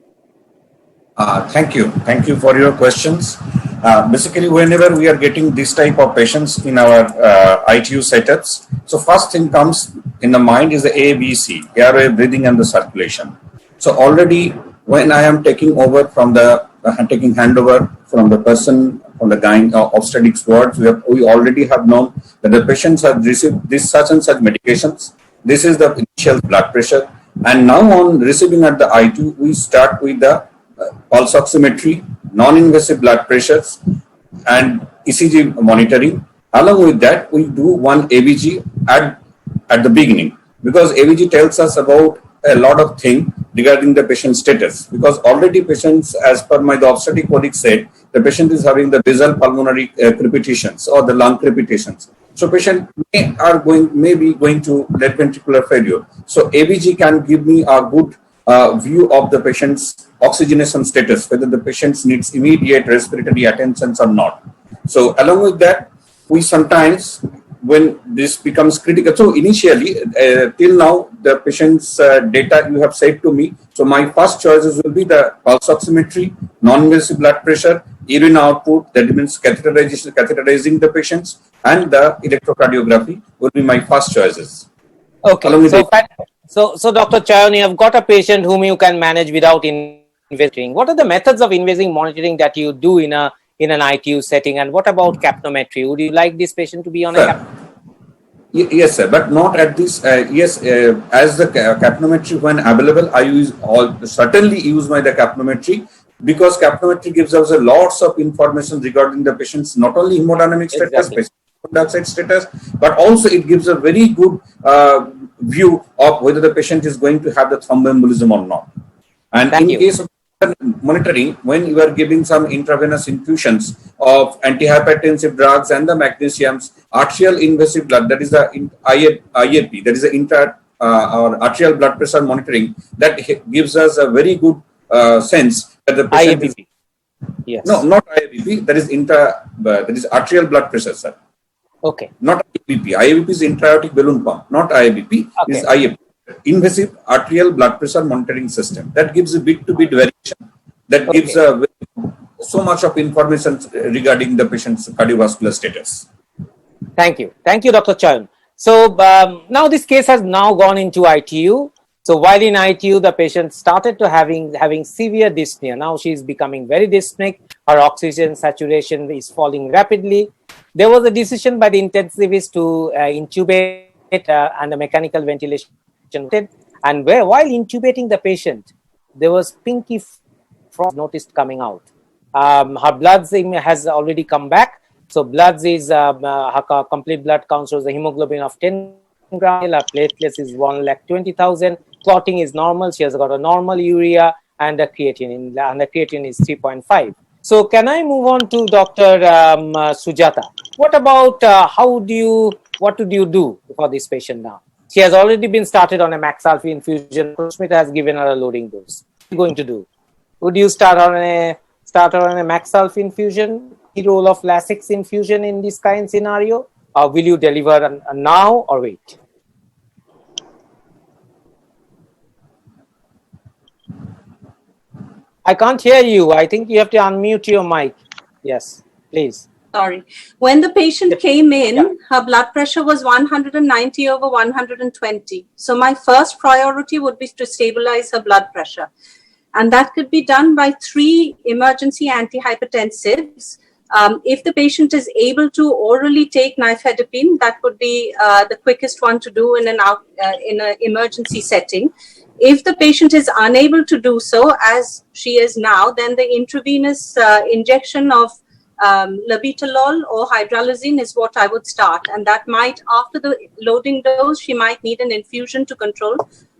Thank you for your questions. Basically, whenever we are getting this type of patients in our ITU setups, so first thing comes in the mind is the ABC, airway, breathing, and the circulation. So already when I am taking over from the taking handover from the person from the obstetrics wards, we already have known that the patients have received this such and such medications. This is the initial blood pressure, and now on receiving at the ITU, we start with the pulse oximetry, non-invasive blood pressures, and ECG monitoring. Along with that, we do one ABG at the beginning, because ABG tells us about a lot of things regarding the patient status, because already patients, as per the obstetric colleague said, the patient is having the basal pulmonary crepitations or the lung crepitations. So patient may be going to left ventricular failure. So ABG can give me a good view of the patient's oxygenation status, whether the patient needs immediate respiratory attention or not. So along with that, we sometimes, when this becomes critical, so initially till now the patient's data you have said to me, so my first choices will be the pulse oximetry, non-invasive blood pressure, urine output, that means catheterizing the patients, and the electrocardiography will be my first choices. Okay, so Dr. Choyon, you have got a patient whom you can manage without investing. What are the methods of invasive monitoring that you do in an ITU setting, and what about capnometry? Would you like this patient to be on a capnometry? Yes, sir, but not at this. Yes, as the capnometry when available, I certainly use the capnometry, because capnometry gives us lots of information regarding the patient's not only hemodynamic status, patient dioxide status, but also it gives a very good view of whether the patient is going to have the thromboembolism or not. And case of monitoring, when you are giving some intravenous infusions of antihypertensive drugs and the magnesiums, arterial invasive blood, that is the IAP, that is the or arterial blood pressure monitoring, that gives us a very good sense that the patient is, yes. No, not IABP, that is arterial blood pressure, sir. Okay. Not IABP. IABP is intra-aortic balloon pump, not IABP. Okay. Is IABP, invasive arterial blood pressure monitoring system. That gives a bit-to-bit variation. That gives so much of information regarding the patient's cardiovascular status. Thank you. Thank you, Dr. Charan. So now this case has now gone into ITU. So while in ITU, the patient started to having severe dyspnea. Now she is becoming very dyspneic. Her oxygen saturation is falling rapidly. There was a decision by the intensivist to intubate and the mechanical ventilation. And while intubating the patient, there was pinky frost noticed coming out. Her blood has already come back. So bloods is her complete blood count shows a hemoglobin of 10 grams. Her platelets is 1,20,000. Clotting is normal. She has got a normal urea and the creatinine is 3.5. So can I move on to Dr. Sujata? What about what would you do for this patient now? She has already been started on a Maxalfi infusion. Smith has given her a loading dose. What are you going to do? Would you start her on a Maxalfi infusion? The role of Lasix infusion in this kind of scenario, or will you deliver now or wait? I can't hear you. I think you have to unmute your mic. Yes, please. Sorry. When the patient came in, her blood pressure was 190 over 120. So my first priority would be to stabilize her blood pressure. And that could be done by 3 emergency antihypertensives. If the patient is able to orally take nifedipine, that would be the quickest one to do in an emergency setting. If the patient is unable to do so, as she is now, then the intravenous injection of labetalol or hydralazine is what I would start. And that might, after the loading dose, she might need an infusion to control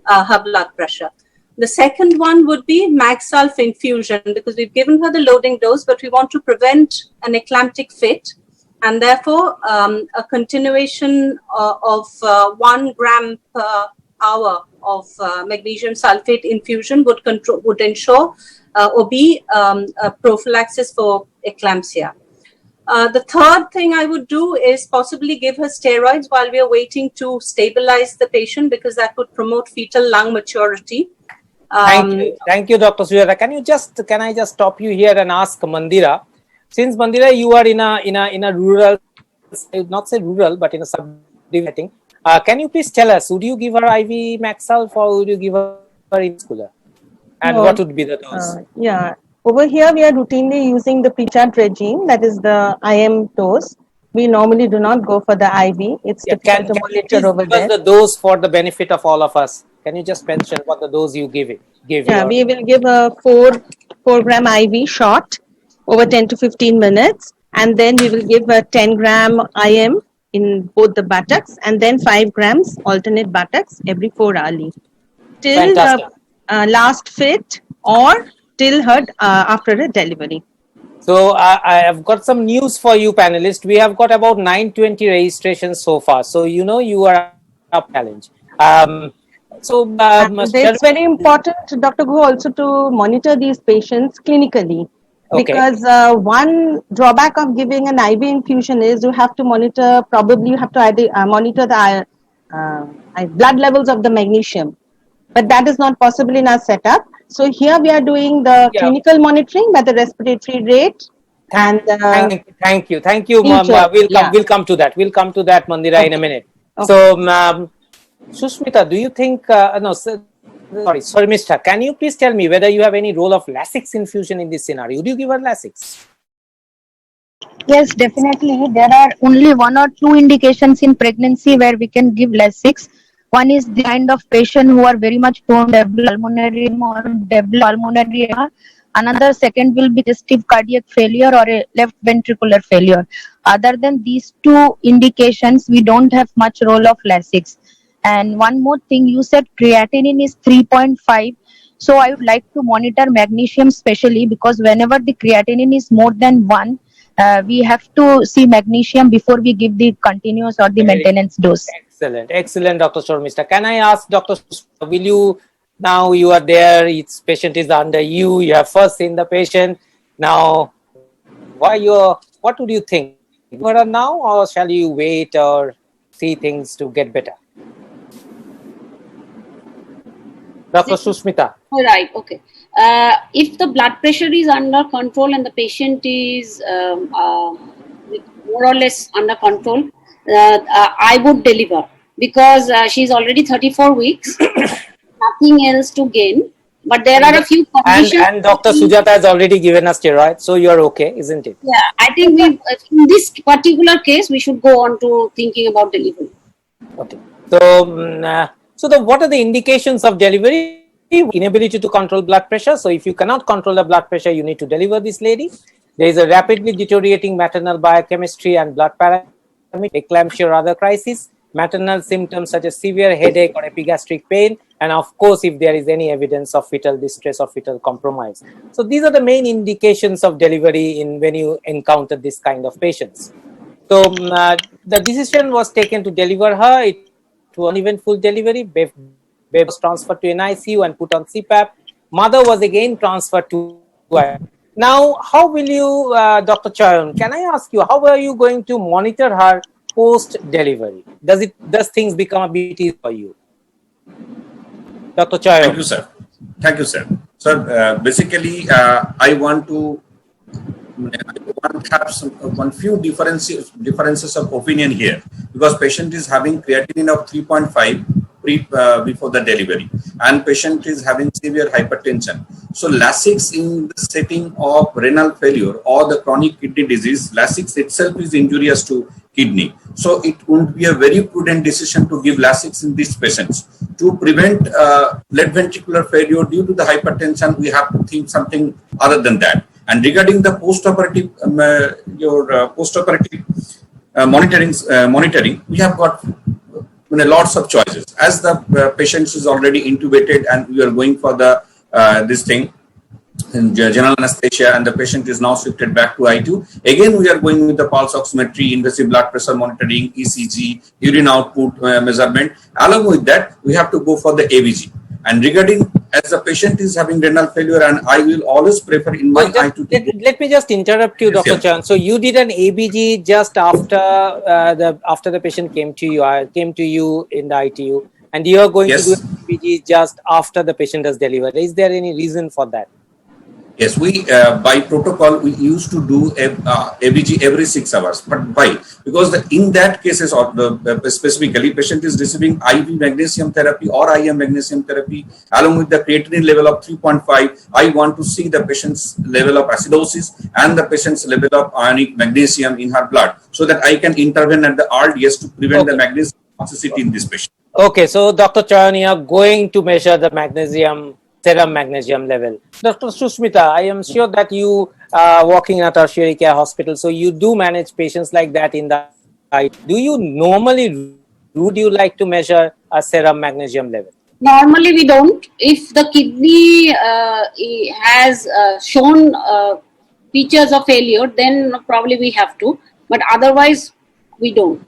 her blood pressure. The second one would be Magsalf infusion, because we've given her the loading dose, but we want to prevent an eclamptic fit. And therefore, a continuation of 1 gram per hour of magnesium sulfate infusion would ensure or be a prophylaxis for eclampsia. The third thing I would do is possibly give her steroids while we are waiting to stabilize the patient, because that would promote fetal lung maturity. Thank you, Dr. Sujata. Can I just stop you here and ask Mandira? Since Mandira, you are in a rural, not say rural, but in a sub-setting. Can you please tell us, would you give her IV Maxalf or would you give her insular? And what would be the dose? Yeah, over here we are routinely using the pre-chart regime, that is the IM dose. We normally do not go for the IV. It's difficult to monitor over there. What's the dose for the benefit of all of us? Can you just mention what the dose you give? We will give a 4 gram IV shot over 10 to 15 minutes, and then we will give a 10 gram IM in both the buttocks, and then 5 grams alternate buttocks every 4 hourly till the last fit or till her after a delivery. So I have got some news for you panelists. We have got about 920 registrations so far. So you are up challenge. It's very important, Dr. Gu, also to monitor these patients clinically. Because one drawback of giving an IV infusion is you have to monitor, monitor the blood levels of the magnesium. But that is not possible in our setup. So here we are doing the clinical monitoring by the respiratory rate. And thank you, We'll come to that. We'll come to that, Mandira, in a minute. Okay. So, Susmita, do you think? Sorry, Mister. Can you please tell me whether you have any role of Lasix infusion in this scenario? Do you give her Lasix? Yes, definitely. There are only 1 or 2 indications in pregnancy where we can give Lasix. One is the kind of patient who are very much prone to pulmonary or pulmonary edema. Another second will be congestive cardiac failure or a left ventricular failure. Other than these 2 indications, we don't have much role of Lasix. And one more thing, you said creatinine is 3.5. So I would like to monitor magnesium specially, because whenever the creatinine is more than 1, we have to see magnesium before we give the continuous or the maintenance dose. Excellent, Dr. Shormista. Can I ask Dr. Will you, now you are there, each patient is under you have first seen the patient. Now, what do you think? her now, or shall you wait or see things to get better? Dr. Susmita. All right, okay. If the blood pressure is under control and the patient is more or less under control, I would deliver, because she's already 34 weeks, nothing else to gain. But there are a few conditions. And Dr. Sujata has already given us steroids, so you're okay, isn't it? Yeah, I think in this particular case, we should go on to thinking about delivery. Okay. So, what are the indications of delivery? Inability to control blood pressure. So, if you cannot control the blood pressure, you need to deliver this lady. There is a rapidly deteriorating maternal biochemistry and blood parameters, eclampsia or other crisis, maternal symptoms such as severe headache or epigastric pain, and of course, if there is any evidence of fetal distress or fetal compromise. So, these are the main indications of delivery when you encounter this kind of patients. So, the decision was taken to deliver her. It was an eventful delivery. Babe was transferred to NICU and put on CPAP. Mother was again transferred to ICU. Now, how will you, Dr. Chayan, can I ask you, how are you going to monitor her post-delivery? Does things become a bit easier for you? Dr. Chayan. Thank you, sir. Thank you, sir. So, basically, I want to have one few differences of opinion here, because patient is having creatinine of 3.5 before the delivery, and patient is having severe hypertension. So Lasix in the setting of renal failure or the chronic kidney disease, Lasix itself is injurious to kidney. So it would be a very prudent decision to give Lasix in these patients. To prevent left ventricular failure due to the hypertension, we have to think something other than that. And regarding the post-operative, monitoring, we have got lots of choices. As the patient is already intubated and we are going for the this thing, general anesthesia, and the patient is now shifted back to ITU. Again, we are going with the pulse oximetry, invasive blood pressure monitoring, ECG, urine output measurement. Along with that, we have to go for the ABG. And regarding, as the patient is having renal failure, and I will always prefer in my ITU. Let me just interrupt you, Dr. Chan. So you did an ABG just after the patient came to you in the ITU, and you are going to do an ABG just after the patient has delivered. Is there any reason for that? Yes, we by protocol we used to do ABG every 6 hours. But why? Because in that cases, or specifically, patient is receiving IV magnesium therapy or IM magnesium therapy along with the creatinine level of 3.5. I want to see the patient's level of acidosis and the patient's level of ionic magnesium in her blood, so that I can intervene at the earliest to prevent the magnesium toxicity in this patient. Okay, so Dr. Chayan, you are going to measure the serum magnesium level. Dr. Susmita, I am sure that you are working in a tertiary care hospital, so you do manage patients like that in the ITU. Do you normally, would you like to measure a serum magnesium level? Normally we don't. If the kidney has shown features of failure, then probably we have to, but otherwise we don't.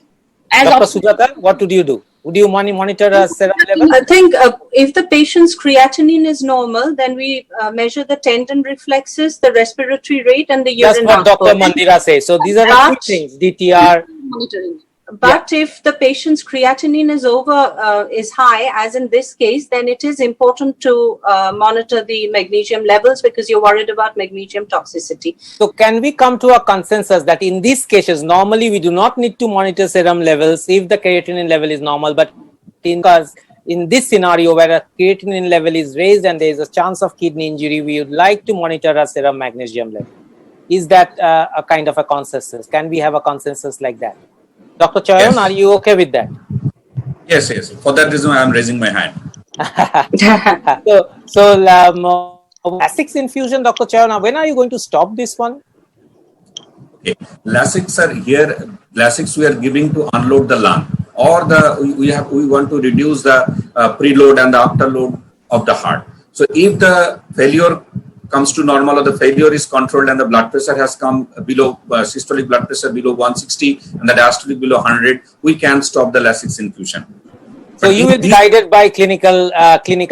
Dr. Sujata, what would you do? Would you monitor a serum level? I think if the patient's creatinine is normal, then we measure the tendon reflexes, the respiratory rate, and the urine output. That's what Dr. Mandira says. So these are the three things: DTR. Monitoring. But if the patient's creatinine is high, as in this case, then it is important to monitor the magnesium levels, because you're worried about magnesium toxicity. So can we come to a consensus that in these cases, normally we do not need to monitor serum levels if the creatinine level is normal, but because in this scenario where a creatinine level is raised and there is a chance of kidney injury, we would like to monitor a serum magnesium level. Is that a kind of a consensus? Can we have a consensus like that? Dr. Chayan, are you okay with that? Yes. For that reason, I am raising my hand. So Lasix infusion, Dr. Chayan, when are you going to stop this one? Okay. Lasix are here. Lasix we are giving to unload the lung, or we want to reduce the preload and the afterload of the heart. So if the failure comes to normal, or the failure is controlled and the blood pressure has come below systolic blood pressure below 160 and the diastolic below 100, we can stop the Lasix infusion. So you will be guided by clinical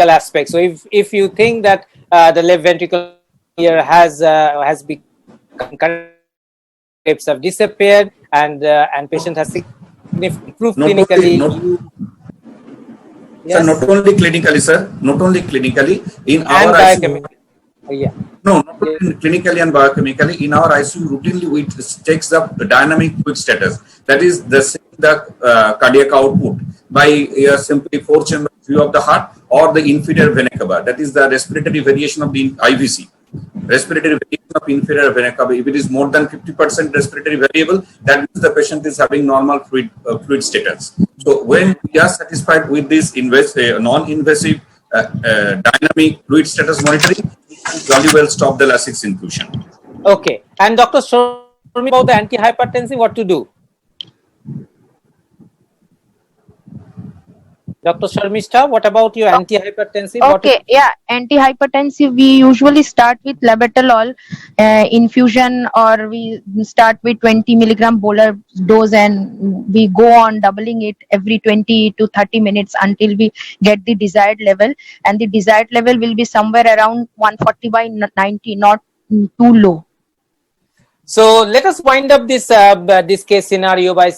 aspects. So if you think that the left ventricle here has become, have disappeared and patient has improved Not clinically. only, not, Yes. sir, not only clinically, sir, not only clinically, in And our ICU, biochemically. Yeah. no, not only clinically and biochemically, in our ICU, routinely we checks the dynamic fluid status. That is the cardiac output by simply four-chamber view of the heart or the inferior vena cava. That is the respiratory variation of the IVC. Respiratory variation of inferior vena cava. If it is more than 50% respiratory variable, that means the patient is having normal fluid status. So when we are satisfied with this non-invasive dynamic fluid status monitoring, we can jolly well stop the Lasix infusion. Okay. And Dr. Show me about the antihypertensive, what to do? Dr. Sharmishta, what about your antihypertensive? Okay, yeah, antihypertensive, we usually start with labetalol infusion, or we start with 20 milligram bolus dose, and we go on doubling it every 20 to 30 minutes until we get the desired level, and the desired level will be somewhere around 140 by 90, not too low. So let us wind up this this case scenario by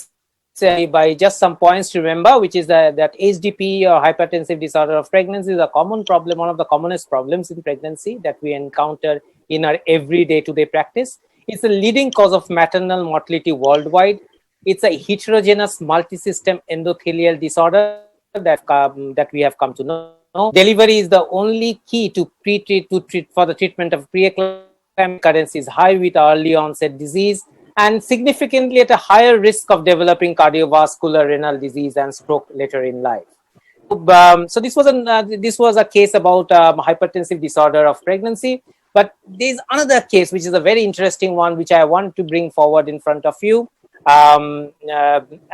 just some points to remember, which is that HDP or hypertensive disorder of pregnancy is a common problem, one of the commonest problems in pregnancy that we encounter in our every day-to-day practice. It's the leading cause of maternal mortality worldwide. It's a heterogeneous multi-system endothelial disorder that we have come to know. Delivery is the only key to treat for the treatment of preeclamptic currents is high with early onset disease, and significantly at a higher risk of developing cardiovascular, renal disease, and stroke later in life. So this was a case about hypertensive disorder of pregnancy. But there is another case which is a very interesting one, which I want to bring forward in front of you. And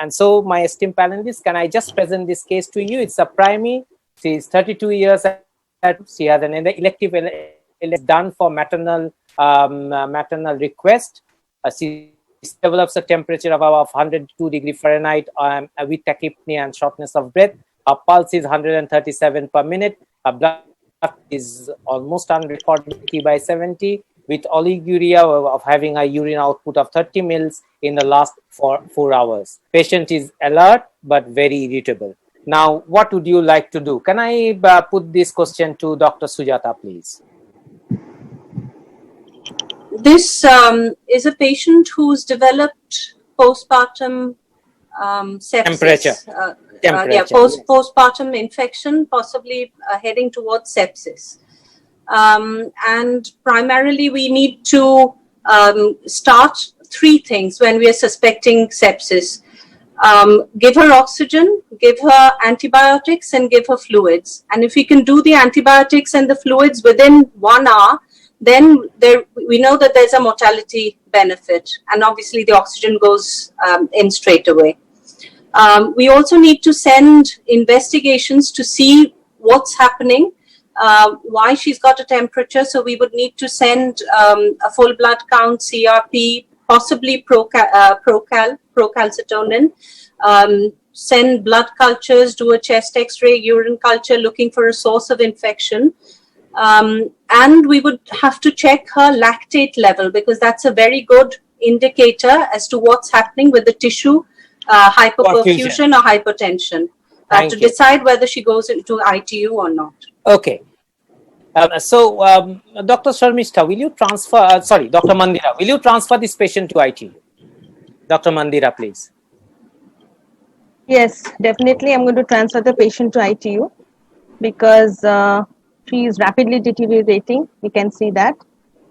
so, my esteemed panelists, can I just present this case to you? It's a primey. She is 32 years old. She has an elective done for maternal request. She develops a temperature of about 102 degrees Fahrenheit with tachypnea and shortness of breath. Her pulse is 137 per minute. Her blood is almost unrecorded, 80/70, with oliguria of having a urine output of 30 mils in the last 4 hours. Patient is alert but very irritable. Now, what would you like to do? Can I put this question to Dr. Sujata, please? This is a patient who's developed postpartum sepsis. Temperature. Postpartum infection, possibly heading towards sepsis. And primarily, we need to start 3 things when we are suspecting sepsis. Give her oxygen, give her antibiotics, and give her fluids. And if we can do the antibiotics and the fluids within 1 hour, then we know that there's a mortality benefit, and obviously the oxygen goes in straight away. We also need to send investigations to see what's happening, why she's got a temperature. So we would need to send a full blood count, CRP, possibly procalcitonin, send blood cultures, do a chest x-ray, urine culture, looking for a source of infection. And we would have to check her lactate level, because that's a very good indicator as to what's happening with the tissue, hyperperfusion or hypertension, to decide whether she goes into ITU or not. Okay. Dr. Sharmishta, will you transfer, Dr. Mandira, will you transfer this patient to ITU? Dr. Mandira, please. Yes, definitely. I'm going to transfer the patient to ITU because she is rapidly deteriorating. We can see that.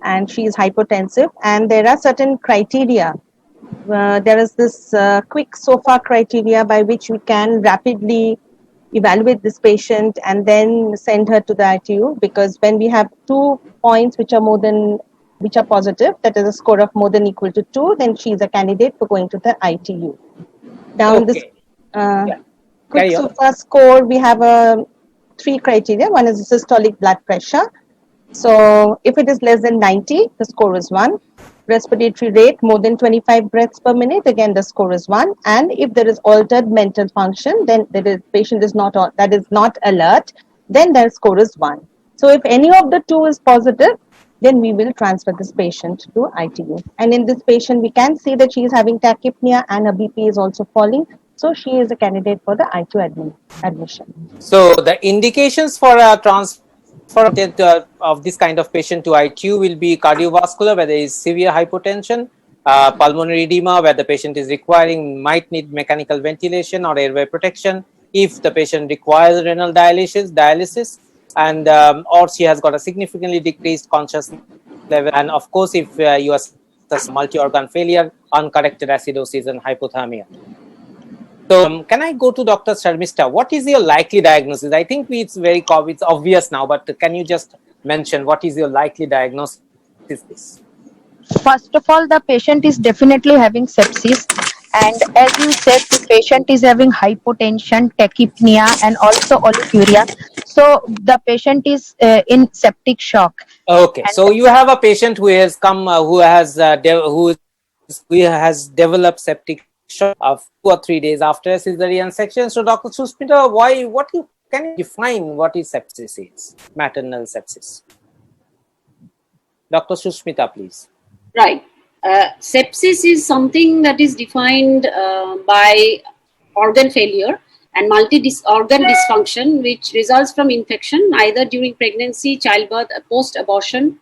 And she is hypotensive. And there are certain criteria. There is this quick SOFA criteria by which we can rapidly evaluate this patient and then send her to the ITU, because when we have 2 points which are positive, that is a score of more than equal to 2, then she is a candidate for going to the ITU. Now in this quick SOFA score, we have 3 criteria. One is systolic blood pressure. So if it is less than 90, the score is 1. Respiratory rate more than 25 breaths per minute, again the score is 1. And if there is altered mental function, then the patient is not alert, then their score is 1. So if any of the 2 is positive, then we will transfer this patient to ITU. And in this patient, we can see that she is having tachypnea and her BP is also falling. So she is a candidate for the ITU admission. So the indications for a transfer of this kind of patient to ITU will be cardiovascular, where there is severe hypotension, pulmonary edema, where the patient is might need mechanical ventilation or airway protection. If the patient requires renal dialysis, and or she has got a significantly decreased consciousness level, and of course, if you are multi-organ failure, uncorrected acidosis, and hypothermia. So can I go to Dr. Sharmista? What is your likely diagnosis? I think it's it's obvious now, but can you just mention what is your likely diagnosis? First of all, the patient is definitely having sepsis. And as you said, the patient is having hypotension, tachypnea, and also oliguria. So the patient is in septic shock. Okay, And so you have a patient who has come, who has developed septic shock of 2 or 3 days after a cesarean section. So, Dr. Suspita, can you define what is sepsis is? Maternal sepsis. Dr. Sushmita, please. Right. Sepsis is something that is defined by organ failure and multi-organ dysfunction, which results from infection either during pregnancy, childbirth, post-abortion,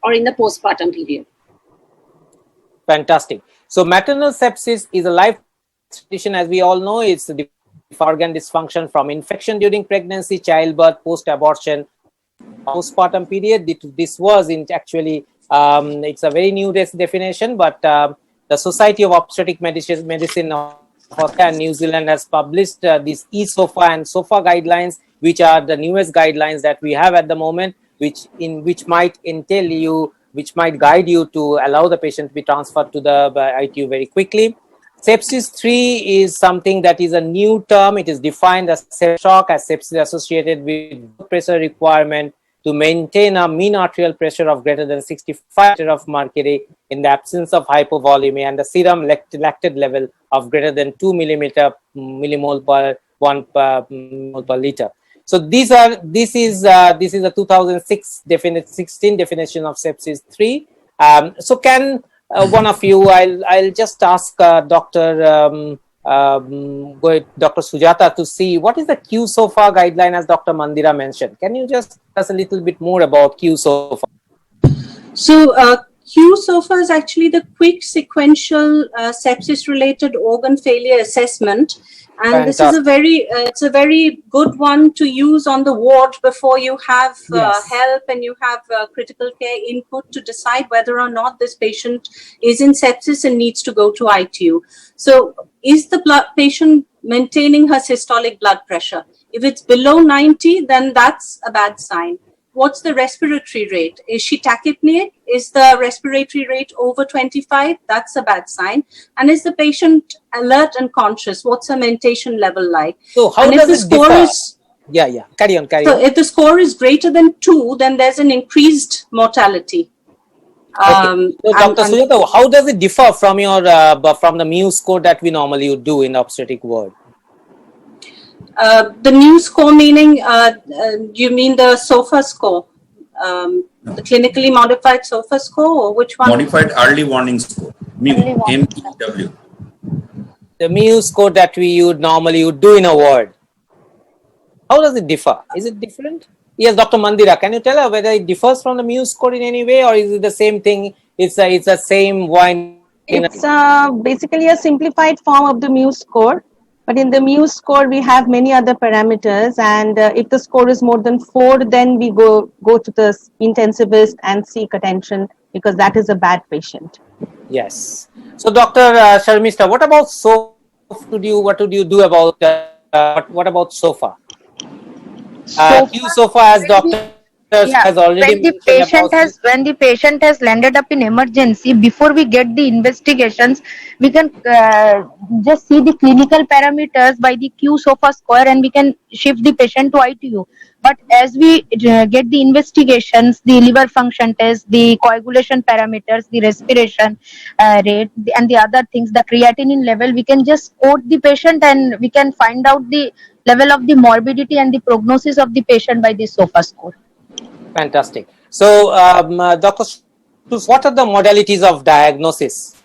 or in the postpartum period. Fantastic. So maternal sepsis is a life condition, as we all know. It's the organ dysfunction from infection during pregnancy, childbirth, post-abortion, postpartum period. This was actually, it's a very new definition, but the Society of Obstetric Medicine of Australia and New Zealand has published these ESOFA and SOFA guidelines, which are the newest guidelines that we have at the moment, which might guide you to allow the patient to be transferred to the ITU very quickly. Sepsis 3 is something that is a new term. It is defined as shock, as sepsis associated with blood pressure requirement to maintain a mean arterial pressure of greater than 65 of mercury in the absence of hypovolemia, and the serum lactate level of greater than 2 millimole per 1 mole per liter. So this is a 2016 definition of sepsis 3. So can one of you, I'll just ask Dr. Sujata to see what is the QSOFA guideline, as Dr. Mandira mentioned. Can you just tell us a little bit more about QSOFA? So QSOFA is actually the quick sequential sepsis-related organ failure assessment. And Fantastic. This is it's a very good one to use on the ward before you have help and you have critical care input to decide whether or not this patient is in sepsis and needs to go to ITU. So is the patient maintaining her systolic blood pressure? If it's below 90, then that's a bad sign. What's the respiratory rate? Is she tachypneic? Is the respiratory rate over 25? That's a bad sign. And is the patient alert and conscious? What's her mentation level like? So how does the score differ? Carry on. So if the score is greater than 2, then there's an increased mortality. Okay. So Dr. Sujata, how does it differ from from the mu score that we normally would do in the obstetric ward? The new score meaning, you mean the SOFA score? The clinically modified SOFA score, or which one? Modified early warning score, MEW. The mu score that we would normally do in a ward. How does it differ? Is it different? Yes, Dr. Mandira, can you tell her whether it differs from the mu score in any way, or is it the same thing? It's the same one. It's basically a simplified form of the mu score. But in the mu score, we have many other parameters, and if the score is more than 4, then we go to the intensivist and seek attention, because that is a bad patient. Yes. So, Dr. Sharmista, what about SOFA? What would you do about what about SOFA? QSOFA, as Dr. has already when the patient has landed up in emergency, before we get the investigations, we can just see the clinical parameters by the QSOFA score, and we can shift the patient to ITU. But as we get the investigations, the liver function test, the coagulation parameters, the respiration rate, and the other things, the creatinine level, we can just quote the patient, and we can find out the level of the morbidity and the prognosis of the patient by the SOFA score. Fantastic. So, Dr. Schultz, what are the modalities of diagnosis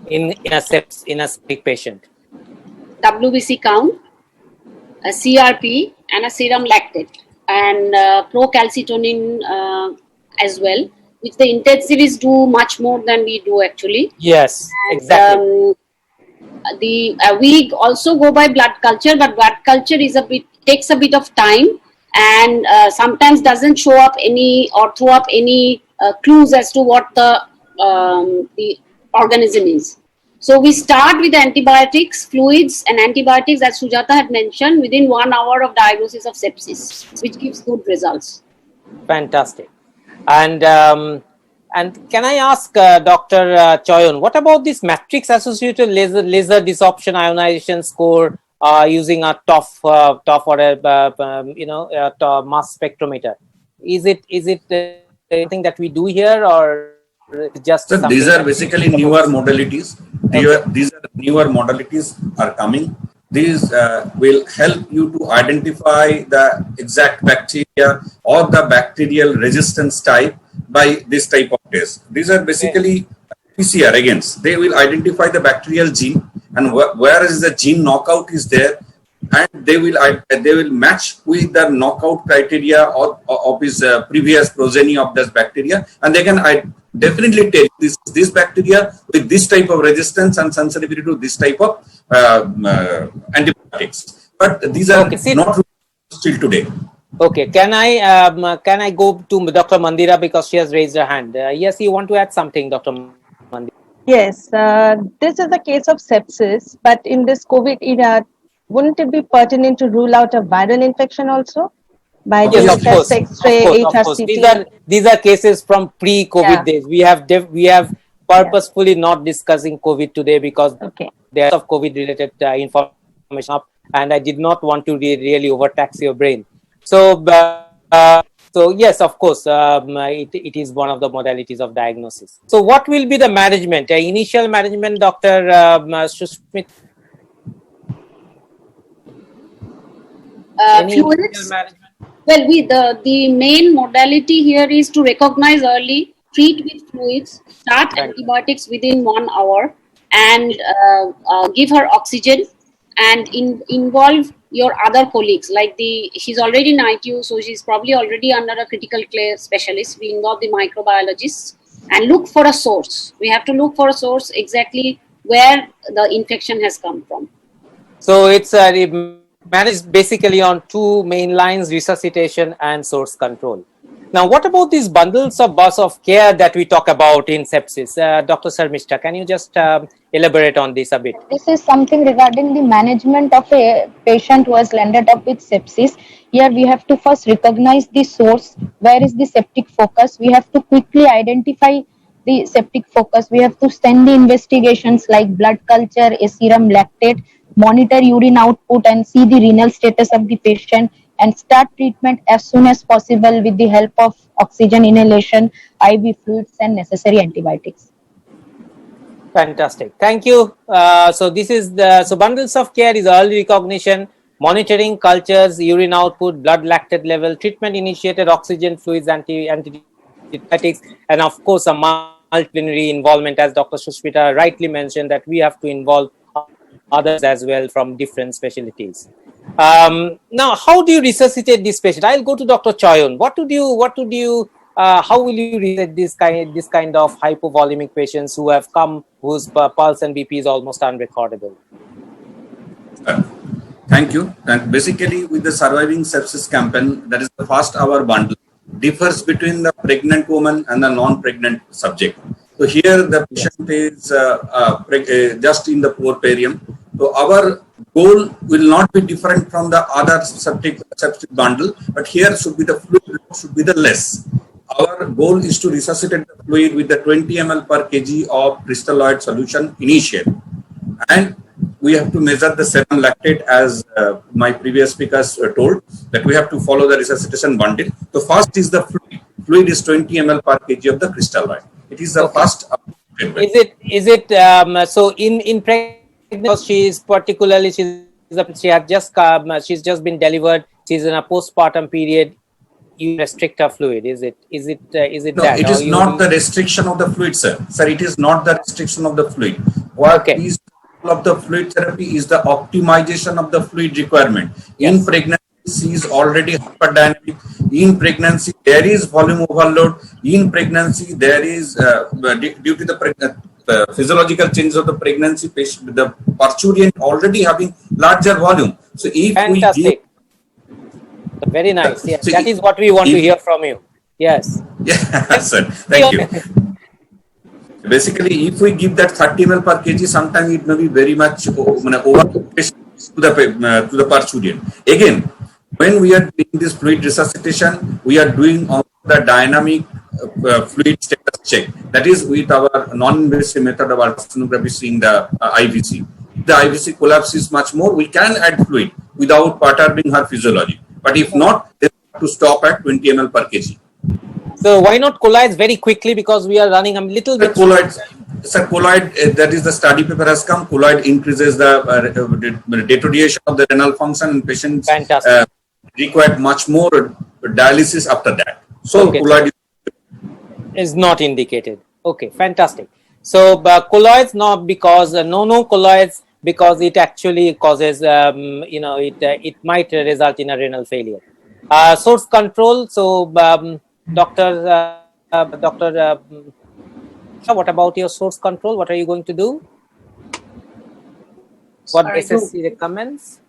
in a septic patient? WBC count, a CRP, and a serum lactate, and procalcitonin as well, which the intensivists do much more than we do actually. Yes, And, exactly. We also go by blood culture, but blood culture takes a bit of time, and sometimes doesn't show up any or throw up any clues as to what the organism is. So we start with antibiotics, fluids, and antibiotics, as Sujata had mentioned, within 1 hour of diagnosis of sepsis, which gives good results. Fantastic. And can I ask Dr. Choyon, what about this matrix associated laser desorption ionization score using a TOF or a mass spectrometer? Is it anything that we do here, or just So something these are basically newer modalities. These are newer modalities are coming. These will help you to identify the exact bacteria or the bacterial resistance type by this type of test. These are basically PCR against. They will identify the bacterial gene, and where is the gene knockout is there, and they will match with the knockout criteria of his previous progeny of this bacteria, and they can definitely tell this bacteria with this type of resistance and sensitivity to this type of antibiotics. But these are not still today. Okay, can I go to Dr. Mandira because she has raised her hand? Yes, you want to add something, Dr. Mandira? Yes, this is a case of sepsis, but in this COVID era, wouldn't it be pertinent to rule out a viral infection also by doing chest X-ray, HRCT? These are cases from pre-COVID days. We have purposefully not discussing COVID today because there's of COVID-related information up, and I did not want to really overtax your brain. So, so yes, of course, it is one of the modalities of diagnosis. So, what will be the management? Initial management, Dr. Smith? Fluids. Well, the main modality here is to recognize early, treat with fluids, start antibiotics within 1 hour, and give her oxygen, and involve your other colleagues. Like she's already in ITU, so she's probably already under a critical care specialist. We involve the microbiologists and look for a source. We have to look for a source exactly where the infection has come from. So it's managed basically on two main lines: resuscitation and source control. Now, what about these bundles of care that we talk about in sepsis? Dr. Sarmishta, can you just elaborate on this a bit? This is something regarding the management of a patient who has landed up with sepsis. Here we have to first recognize the source. Where is the septic focus? We have to quickly identify the septic focus. We have to send the investigations like blood culture, a serum lactate, monitor urine output, and see the renal status of the patient, and start treatment as soon as possible with the help of oxygen inhalation, IV fluids, and necessary antibiotics. Fantastic. Thank you. So this is bundles of care is early recognition, monitoring cultures, urine output, blood lactate level, treatment initiated oxygen fluids, antibiotics, and of course a multidisciplinary involvement, as Dr. Sushmita rightly mentioned, that we have to involve others as well from different specialties. Now, how do you resuscitate this patient? I'll go to Dr. Choyon. How will you resuscitate this kind of hypovolemic patients who have come, whose pulse and BP is almost unrecordable? Thank you. And basically, with the surviving sepsis campaign, that is the first hour bundle, differs between the pregnant woman and the non-pregnant subject. So here the patient is just in the porphyrium. So our goal will not be different from the other septic bundle, but here should be the fluid should be the less. Our goal is to resuscitate the fluid with the 20 ml per kg of crystalloid solution initially, and we have to measure the serum lactate, as my previous speakers told, that we have to follow the resuscitation bundle. So first is the fluid. Fluid is 20 ml per kg of the crystalloid. It is the first. So in pregnancy, she's just been delivered. She's in a postpartum period. you restrict her fluid? Is it No, that? it Or is you not the restriction of the fluid, sir. Sir, it is not the restriction of the fluid. What is of the fluid therapy is the optimization of the fluid requirement. In pregnancy, she is already hyperdynamic. In pregnancy, there is volume overload. In pregnancy, there is due to the physiological changes of the pregnancy, patient, the parturient already having larger volume. So if we give very nice. Yes, that is what we want to hear from you. Yes. Yeah, sir. Thank you. Basically, if we give that 30 ml per kg, sometimes it may be very much over to the parturient. Again, when we are doing this fluid resuscitation, we are doing on the dynamic fluid status check. That is with our non-invasive method of ultrasonography, seeing the IVC. If the IVC collapses much more, we can add fluid without perturbing her physiology. But if not, then we have to stop at 20 ml per kg. So why not colloids very quickly, because we are running a little bit. Colloid, that is the study paper has come. Colloid increases the deterioration of the renal function, and patients require much more dialysis after that. So colloid is not indicated. Okay, fantastic. So colloids not because no colloids, because it actually causes it might result in a renal failure. Source control. So Doctor, what about your source control? What are you going to do? What SSC recommends?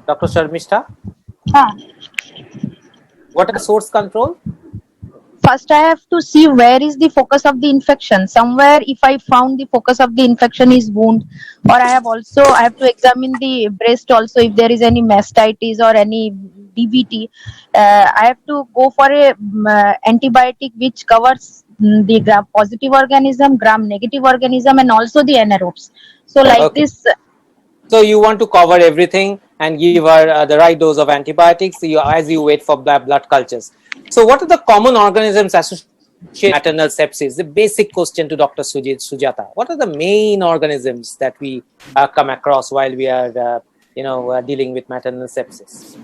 Dr. Sharmishta? What is source control? First, I have to see where is the focus of the infection. Somewhere, if I found the focus of the infection is wound, or I have to examine the breast also if there is any mastitis or any DVT. I have to go for a antibiotic which covers the gram positive organism, gram negative organism, and also the anaerobes. So like this. So you want to cover everything and give her the right dose of antibiotics as you wait for blood cultures. So what are the common organisms associated with maternal sepsis? The basic question to Dr. Sujata. What are the main organisms that we come across while we are dealing with maternal sepsis?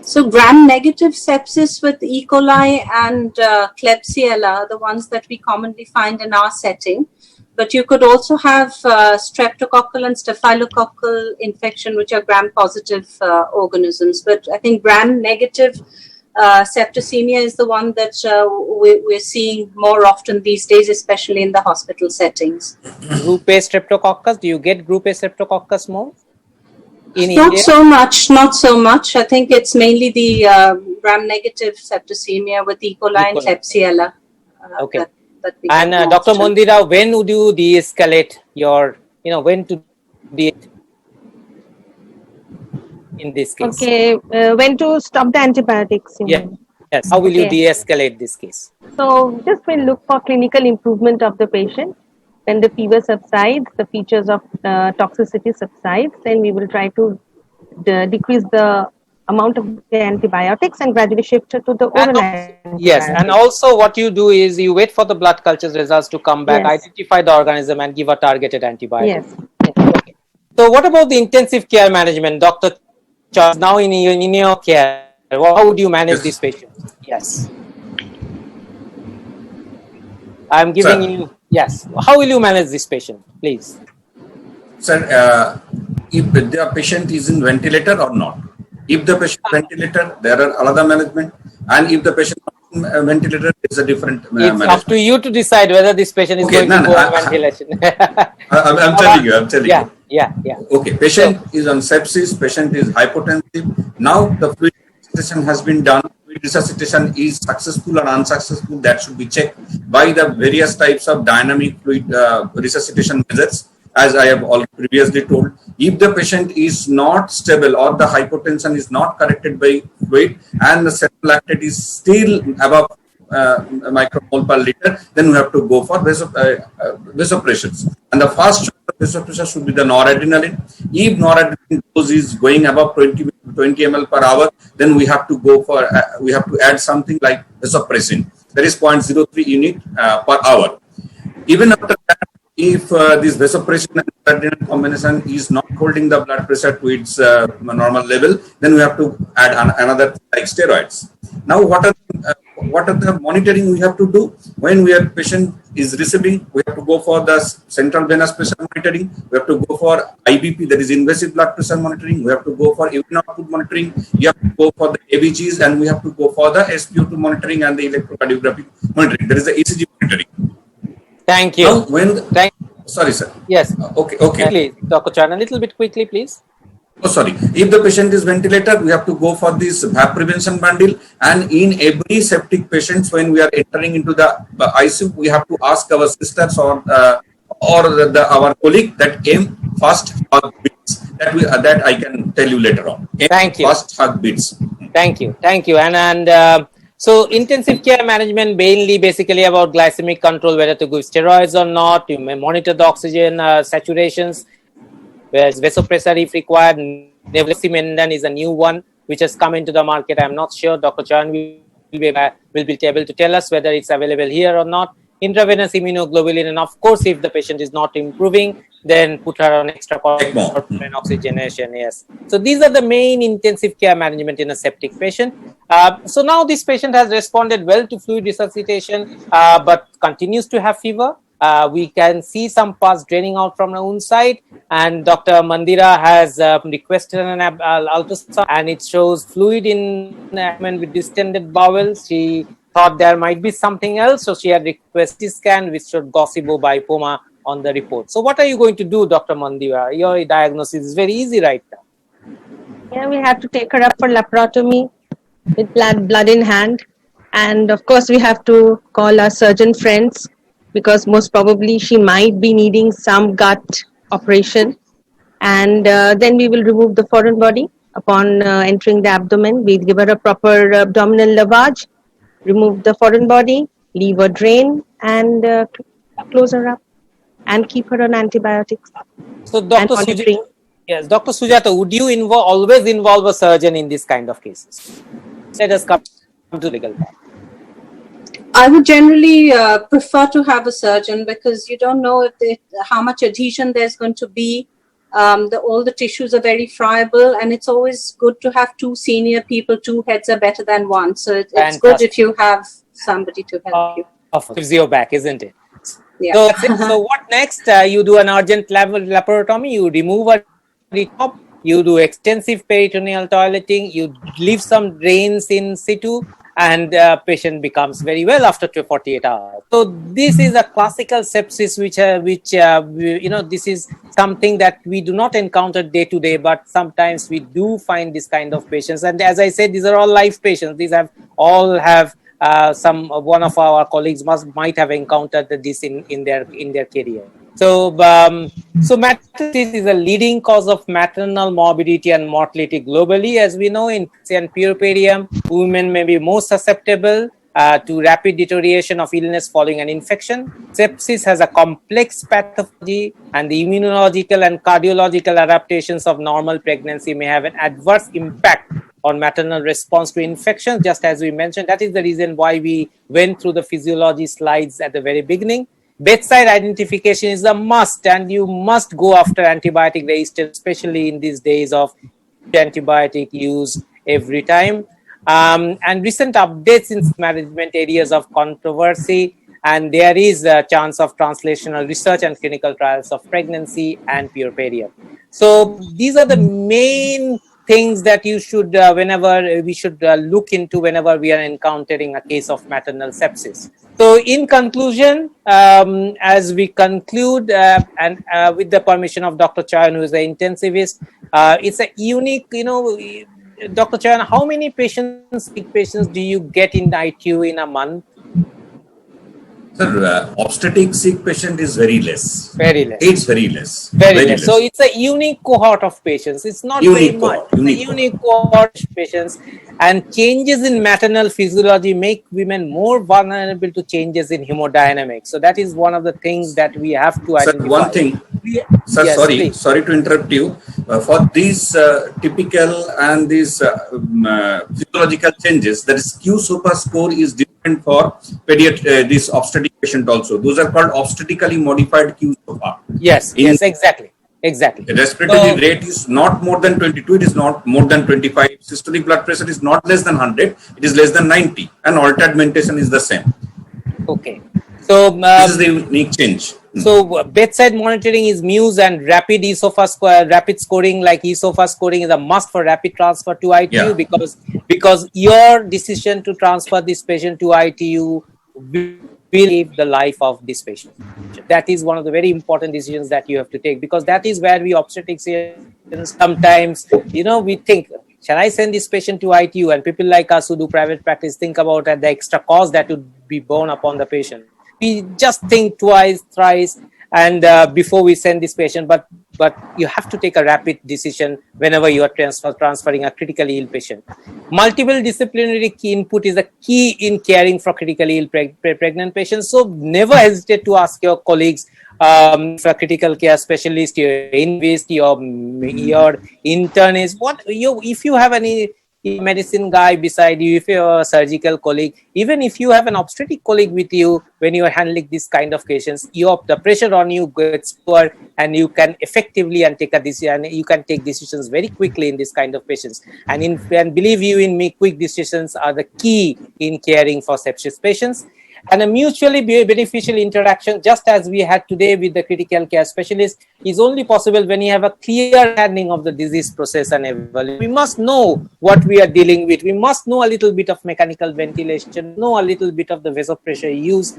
So gram-negative sepsis with E. coli and Klebsiella are the ones that we commonly find in our setting. But you could also have streptococcal and staphylococcal infection, which are gram-positive organisms. But I think gram-negative septicemia is the one that we're seeing more often these days, especially in the hospital settings. Group A streptococcus, do you get group A streptococcus more? Not so much. I think it's mainly the gram-negative septicemia with E. coli and Klebsiella. Okay. And Dr. Mondira, when would you de-escalate your, when to de-escalate in this case? Okay, when to stop the antibiotics? Yes. How will you de-escalate this case? So just we'll look for clinical improvement of the patient. When the fever subsides, the features of toxicity subsides, then we will try to decrease the amount of the antibiotics and gradually shift to the oral antibiotics. Yes, and also what you do is you wait for the blood cultures results to come back, identify the organism and give a targeted antibiotic. Yes. Okay. So what about the intensive care management, Dr. Charles? Now in your care, how would you manage this patient? Yes. I'm giving you, how will you manage this patient, please? Sir, if the patient is in ventilator or not. If the patient ventilator, there are another management, and if the patient ventilator is a different management. It's up to you to decide whether this patient is going to go on ventilation. I'm telling you. Yeah. Okay, patient is on sepsis, patient is hypotensive. Now the fluid resuscitation has been done. Fluid resuscitation is successful or unsuccessful, that should be checked by the various types of dynamic fluid resuscitation measures. As I have already previously told, if the patient is not stable or the hypotension is not corrected by fluid and the serum lactate is still above micromole per liter, then we have to go for vasopressors. And the first choice of vasopressor should be the noradrenaline. If noradrenaline dose is going above 20 ml per hour, then we have to go for, we have to add something like vasopressin. That is 0.03 unit per hour. Even after that, if this vasopressin and blood combination is not holding the blood pressure to its normal level, then we have to add another like steroids. Now, what are the monitoring we have to do when we have patient is receiving? We have to go for the central venous pressure monitoring. We have to go for IBP, that is invasive blood pressure monitoring. We have to go for urine output monitoring. You have to go for the ABGs, and we have to go for the SpO2 monitoring and the electrocardiographic monitoring. There is the ECG monitoring. Thank you. Now, sorry, sir. Yes. Okay. Please, Dr. Chan, a little bit quickly, please. Oh, sorry. If the patient is ventilator, we have to go for this VAP prevention bundle. And in every septic patients, when we are entering into the ICU, we have to ask our sisters or our colleague that aim first hug beats. That I can tell you later on. Thank you. First hug beats. Thank you. So intensive care management mainly basically about glycemic control, whether to give steroids or not. You may monitor the oxygen saturations, whereas vasopressor if required. Nevloximendin is a new one which has come into the market. I'm not sure. Dr. Chan will be able to tell us whether it's available here or not. Intravenous immunoglobulin, and of course, if the patient is not improving, then put her on extra oxygenation. Yes. So these are the main intensive care management in a septic patient. So now this patient has responded well to fluid resuscitation, but continues to have fever. We can see some pus draining out from the wound side, and Dr. Mandira has requested an ultrasound, and it shows fluid in the abdomen with distended bowels. She thought there might be something else, so she had requested scan which showed gossypoma on the report. So what are you going to do, Dr. Mandira? Your diagnosis is very easy right now. Yeah, we have to take her up for laparotomy with blood in hand, and of course we have to call our surgeon friends, because most probably she might be needing some gut operation. And then we will remove the foreign body upon entering the abdomen. We'll give her a proper abdominal lavage, remove the foreign body, leave her drain, and close her up and keep her on antibiotics. So Dr. Sujata, would you always involve a surgeon in this kind of cases? Let us come to legal part. I would generally prefer to have a surgeon, because you don't know how much adhesion there's going to be. All the tissues are very friable, and it's always good to have two senior people. Two heads are better than one. So it's good if you have somebody to help you. Of course, your back, isn't it? Yeah. So what next? You do an urgent laparotomy, you remove a top, you do extensive peritoneal toileting, you leave some drains in situ, and patient becomes very well after 48 hours. So this is a classical sepsis, which this is something that we do not encounter day to day, but sometimes we do find this kind of patients. And as I said, these are all live patients. These all have one of our colleagues might have encountered this in their career. So maternity is a leading cause of maternal morbidity and mortality globally. As we know, in puerperium, women may be more susceptible to rapid deterioration of illness following an infection. Sepsis has a complex pathology, and the immunological and cardiological adaptations of normal pregnancy may have an adverse impact on maternal response to infection, just as we mentioned. That is the reason why we went through the physiology slides at the very beginning. Bedside identification is a must, and you must go after antibiotic resistance, especially in these days of antibiotic use every time. And recent updates in management areas of controversy, and there is a chance of translational research and clinical trials of pregnancy and puerperium. So these are the main things that you should, we should look into whenever we are encountering a case of maternal sepsis. So in conclusion, as we conclude, and with the permission of Dr. Chan, who is an intensivist, it's a unique, Dr. Chan, how many sick patients do you get in the ITU in a month? Sir, obstetric sick patient is very less. Very less. It's very less. Very less. So it's a unique cohort of patients. It's not very much. It's a unique cohort of patients. And changes in maternal physiology make women more vulnerable to changes in hemodynamics. So that is one of the things that we have to identify. Sir, one thing. Sir, yes, sorry to interrupt you. For these typical and these physiological changes, the Q super score is different for this obstetric patient also. Those are called obstetrically modified Q so far. Yes, yes, exactly. Exactly. The respiratory rate is not more than 22, it is not more than 25. Systolic blood pressure is not less than 100, it is less than 90. And altered mentation is the same. Okay. So, this is the unique change. So, bedside monitoring is Muse, and rapid rapid scoring like ESOFA scoring is a must for rapid transfer to ITU, because your decision to transfer this patient to ITU will save the life of this patient. That is one of the very important decisions that you have to take, because that is where we obstetricians sometimes, we think, shall I send this patient to ITU? And people like us who do private practice think about the extra cost that would be borne upon the patient. We just think twice, thrice, and before we send this patient. But you have to take a rapid decision whenever you are transferring a critically ill patient. Multiple disciplinary key input is a key in caring for critically ill pregnant patients. So never hesitate to ask your colleagues, if a critical care specialist, your invest, your internist, if you have any medicine guy beside you, if you're a surgical colleague, even if you have an obstetric colleague with you, when you're handling this kind of patients, the pressure on you gets poor, and you can effectively and take a decision. You can take decisions very quickly in this kind of patients. And believe you in me, quick decisions are the key in caring for sepsis patients. And a mutually beneficial interaction, just as we had today with the critical care specialist, is only possible when you have a clear understanding of the disease process and evaluation. We must know what we are dealing with. We must know a little bit of mechanical ventilation, know a little bit of the vasopressure use.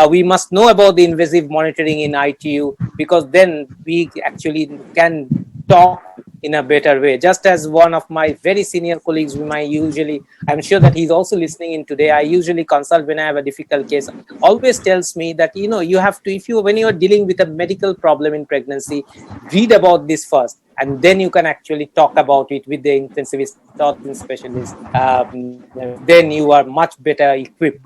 We must know about the invasive monitoring in ITU, because then we actually can talk in a better way. Just as one of my very senior colleagues, I'm sure that he's also listening in today, I usually consult when I have a difficult case, always tells me that, you have to, when you're dealing with a medical problem in pregnancy, read about this first, and then you can actually talk about it with the intensivist or specialist. Then you are much better equipped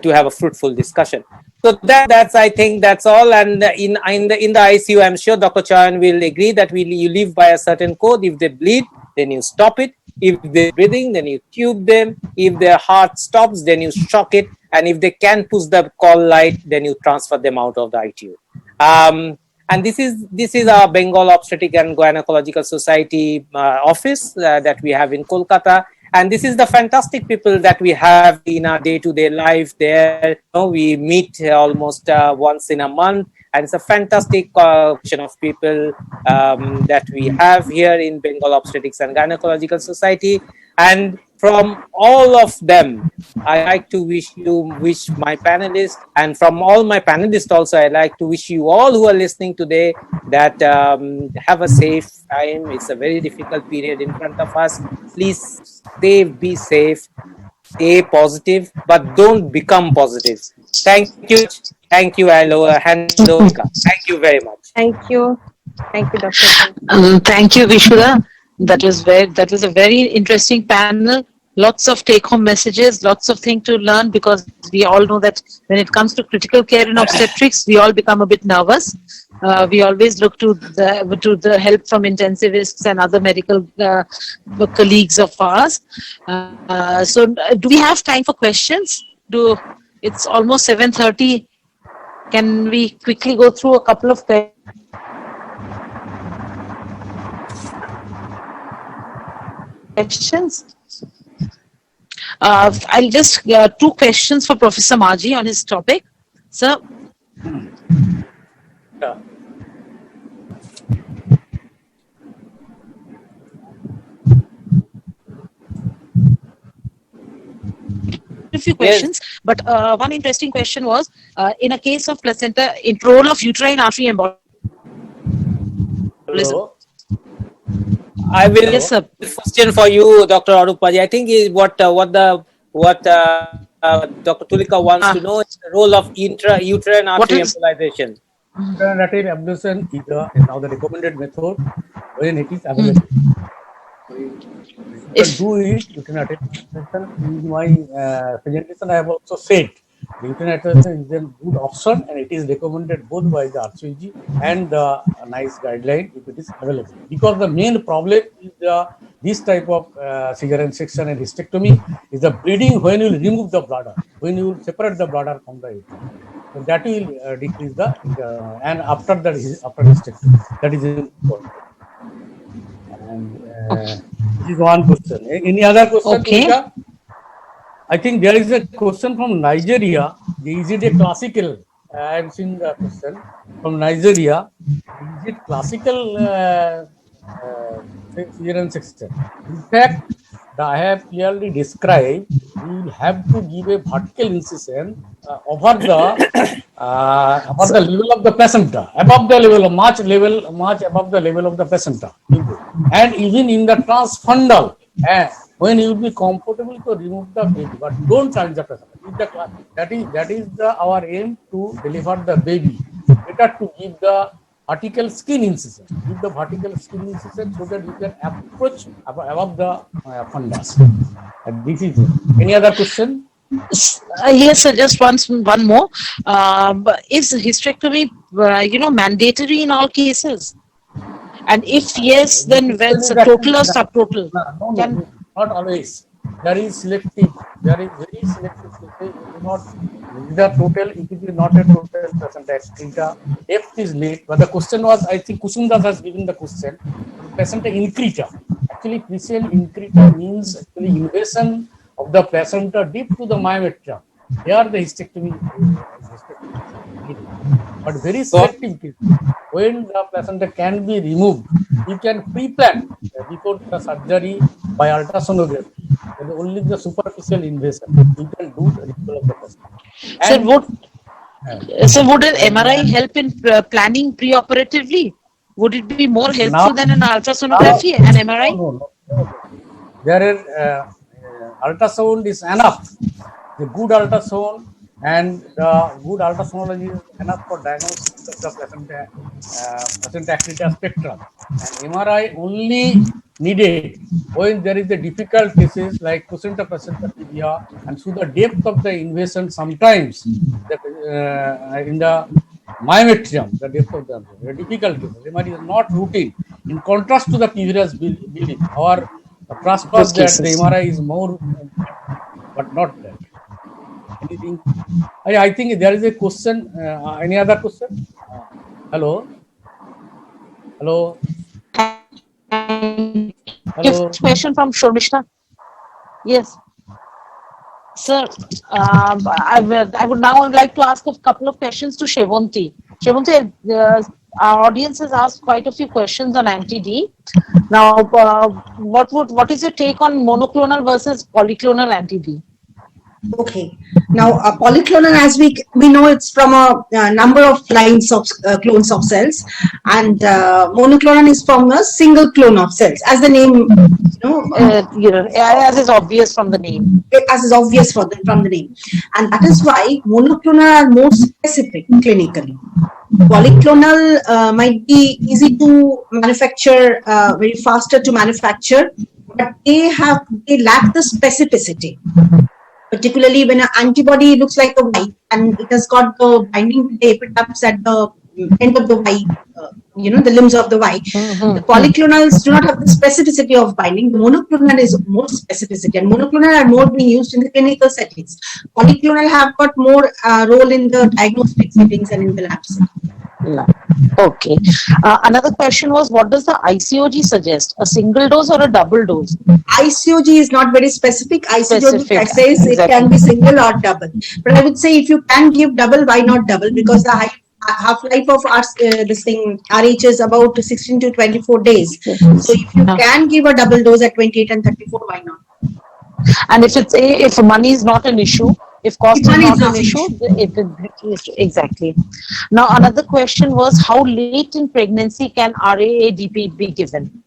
to have a fruitful discussion. So I think that's all. And in the ICU, I'm sure Dr. Charan will agree that you live by a certain code. If they bleed, then you stop it. If they're breathing, then you tube them. If their heart stops, then you shock it. And if they can push the call light, then you transfer them out of the ITU. And this is our Bengal Obstetric and Gynecological Society office that we have in Kolkata. And this is the fantastic people that we have in our day-to-day life there. We meet almost once in a month, and it's a fantastic collection of people that we have here in Bengal Obstetrics and Gynecological Society. And from all of them, I like to wish my panelists, and from all my panelists also, I like to wish you all who are listening today that have a safe time. It's a very difficult period in front of us. Please be safe, stay positive, but don't become positive. Thank you. Thank you, Handovika. Thank you very much. Thank you. Thank you, Dr. Thank you, Vishwada. That was a very interesting panel. Lots of take-home messages, lots of things to learn, because we all know that when it comes to critical care in obstetrics, we all become a bit nervous. We always look to the help from intensivists and other medical colleagues of ours. So, do we have time for questions? It's almost 7:30. Can we quickly go through a couple of questions? I'll just two questions for Professor Maji on his topic. Sir. A few questions, but one interesting question was, in a case of placenta, in role of uterine artery embolism. I will. Yes, sir. Question for you, Dr. Arupaji. I think is what Dr. Tulika wants to know is the role of uterine artery embolization. Uterine artery embolization is now the recommended method when it is available. If do it, uterine artery embolization, in my presentation I have also said the internalization is a good option, and it is recommended both by the RCOG and the NICE guideline if it is available. Because the main problem is this type of cesarean section and hysterectomy is the bleeding when you remove the bladder, when you separate the bladder from the uterus. So that will decrease the and after hysterectomy, that is important. And this is one question. Any other question? Okay. Tulika? I think there is a question from Nigeria. Is it a classical? I have seen the question from Nigeria. Is it classical cesarean section? In fact, I have clearly described. You will have to give a vertical incision over the level of the placenta, above the level, much above the level of the placenta, and even in the transfundal. When you will be comfortable to remove the baby, but don't touch the placenta. That is our aim to deliver the baby. Better to give the vertical skin incision. Give the vertical skin incision so that you can approach above the fundus. This is it. Any other question? Yes, sir. Just one more. Is hysterectomy, mandatory in all cases? And if yes, then when it's a total or subtotal? No, not always. There is selective. There is very selective. The total, it is not a total placenta. Depth is late. But the question was, I think Kusumdas has given the question. Placenta increta. Actually, PCL increta means actually invasion of the placenta deep to the myometrium. Here the hysterectomy. But very selective case. When the placenta can be removed, you can pre-plan before the surgery by ultrasonography. And only the superficial invasion you can do the removal of the placenta. So would an MRI help in planning pre-operatively? Would it be more helpful than an ultrasonography and MRI? No. There is ultrasound is enough. The good ultrasound and the good ultrasonography is enough for diagnosis of the placenta accreta spectrum. And MRI only needed when there is a difficult cases like placenta tibia, and so the depth of the invasion sometimes in the myometrium, the depth of the difficult cases. MRI is not routine. In contrast to the previous belief, our trust was that the MRI is more, but not that. Anything? I think there is a question. Any other question? Hello? Question from Shomishna. Yes. Sir, I would now like to ask a couple of questions to Shevonti. Shevonti, our audience has asked quite a few questions on anti-D. Now, what is your take on monoclonal versus polyclonal anti-D? Okay. Now, polyclonal, as we know, it's from a number of lines of clones of cells, and monoclonal is from a single clone of cells, as the name, as is obvious from the name. As is obvious from the name, and that is why monoclonal are more specific clinically. Polyclonal might be easy to manufacture, very faster to manufacture, but they lack the specificity. Particularly when an antibody looks like a Y and it has got the binding to the epitopes at the end of the Y, the limbs of the Y. The polyclonals do not have the specificity of binding. The monoclonal is more specificity, and monoclonal are more being used in the clinical settings. Polyclonal have got more role in the diagnostic settings and in the lab settings. Okay. Another question was, what does the ICOG suggest? A single dose or a double dose? ICOG is not very specific. ICOG says it can be single or double. But I would say if you can give double, why not double? Because the half-life of RH is about 16 to 24 days. So if you can give a double dose at 28 and 34, why not? And if money is not an issue, if cost is not an issue, exactly. Now, another question was, how late in pregnancy can RAADP be given?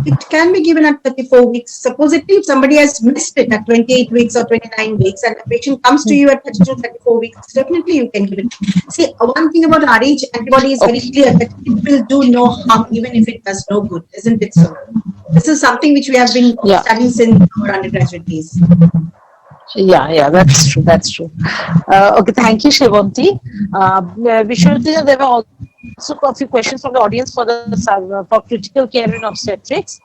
It can be given at 34 weeks. Supposedly, if somebody has missed it at 28 weeks or 29 weeks and the patient comes to you at 32, 34 weeks, definitely you can give it. See, one thing about RH antibody is very clear that it will do no harm even if it does no good, isn't it so? This is something which we have been studying since our undergraduate days. Yeah, that's true. That's true. Okay, thank you, Shivanti. Vishwanath, there were also a few questions from the audience for for critical care in obstetrics.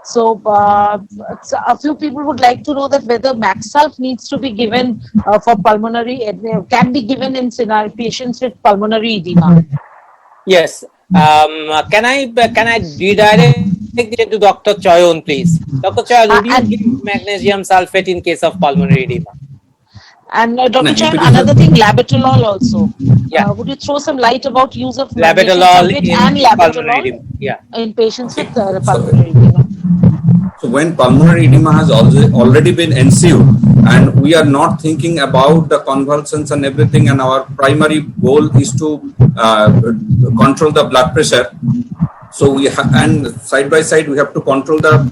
So, a few people would like to know that whether Maxalf needs to be given for pulmonary, can be given in patients with pulmonary edema. Yes. Can I redirect it to Dr. Choyon, please? Dr. Choyon, would you And give magnesium sulfate in case of pulmonary edema? and No, Dr. if Chan, it is a another thing, labetalol also. Yeah, Would you throw some light about use of magnesium labetalol sulfate in and pulmonary edema. labetalol Yeah. in patients okay. with So pulmonary edema? So when pulmonary edema has already been ensued and we are not thinking about the convulsions and everything, and our primary goal is to control the blood pressure. So and side by side we have to control the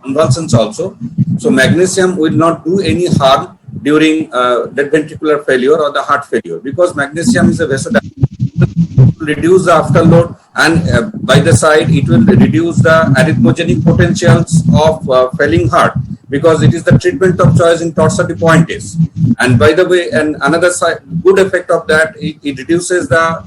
convulsions also. So magnesium will not do any harm during left ventricular failure or the heart failure, because magnesium is a vasodilator, reduce the afterload, and by the side it will reduce the arrhythmogenic potentials of failing heart, because it is the treatment of choice in torsade pointes. And by the way, and another side, good effect of that, it reduces the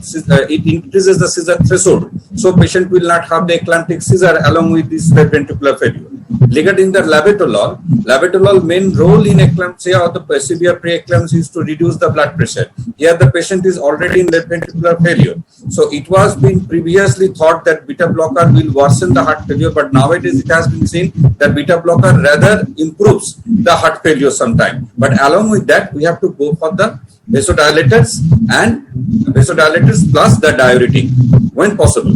it increases the seizure threshold, so patient will not have the eclamptic seizure along with this left ventricular failure. Regarding the labetalol main role in eclampsia or the severe preeclampsia is to reduce the blood pressure. Here the patient is already in left ventricular failure. So it was been previously thought that beta blocker will worsen the heart failure, but nowadays it has been seen that beta blocker rather improves the heart failure sometime. But along with that, we have to go for the vasodilators plus the diuretic when possible.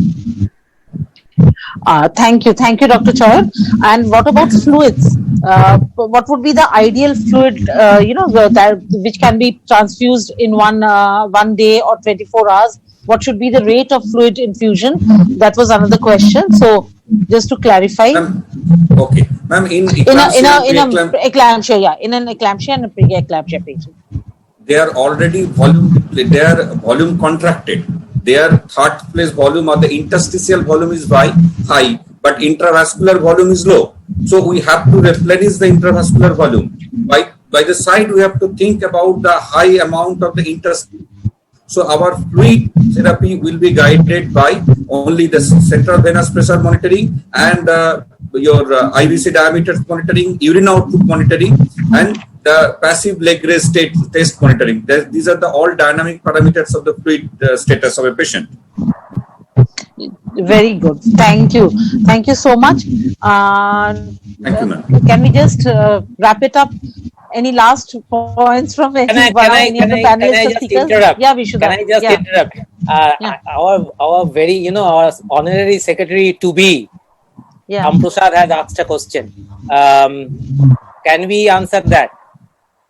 Thank you, Dr. Choyan. And what about fluids? What would be the ideal fluid? That which can be transfused in one day or 24 hours. What should be the rate of fluid infusion? That was another question. So, just to clarify, Okay, ma'am, in eclampsia, in an eclampsia and a pre-eclampsia patient, they are already volume contracted. Their third place volume or the interstitial volume is high, but intravascular volume is low. So we have to replenish the intravascular volume. By the side, we have to think about the high amount of the interstitial. So our fluid therapy will be guided by only the central venous pressure monitoring and your IVC diameter monitoring, urine output monitoring, and the passive leg raise test monitoring. These are the all dynamic parameters of the fluid status of a patient. very good. Thank you so much. Thank you, ma'am. Can we just wrap it up? Any last points from any of the panelists or speakers? Interrupt? Yeah, we should. Can I just interrupt? Our very, our honorary secretary to be, Prasad has asked a question. Can we answer that?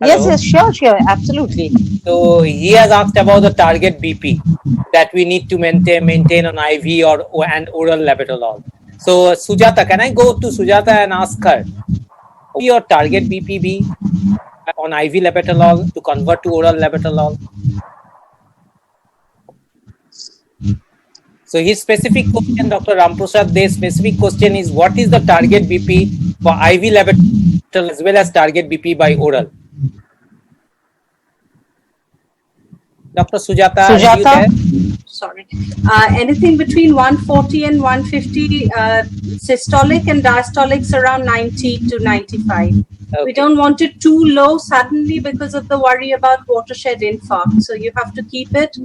Hello? Yes, sure, absolutely. So he has asked about the target BP that we need to maintain on IV and oral labetalol. So Sujata, can I go to Sujata and ask her, what will your target BP be on IV labetalol to convert to oral labetalol? So his specific question, Dr. Ramprasad, their specific question is, what is the target BP for IV labetalol as well as target BP by oral? Dr. Sujata, are you there? Sorry. Anything between 140 and 150 systolic, and diastolics around 90 to 95. Okay. We don't want it too low suddenly because of the worry about watershed infarct. So you have to keep it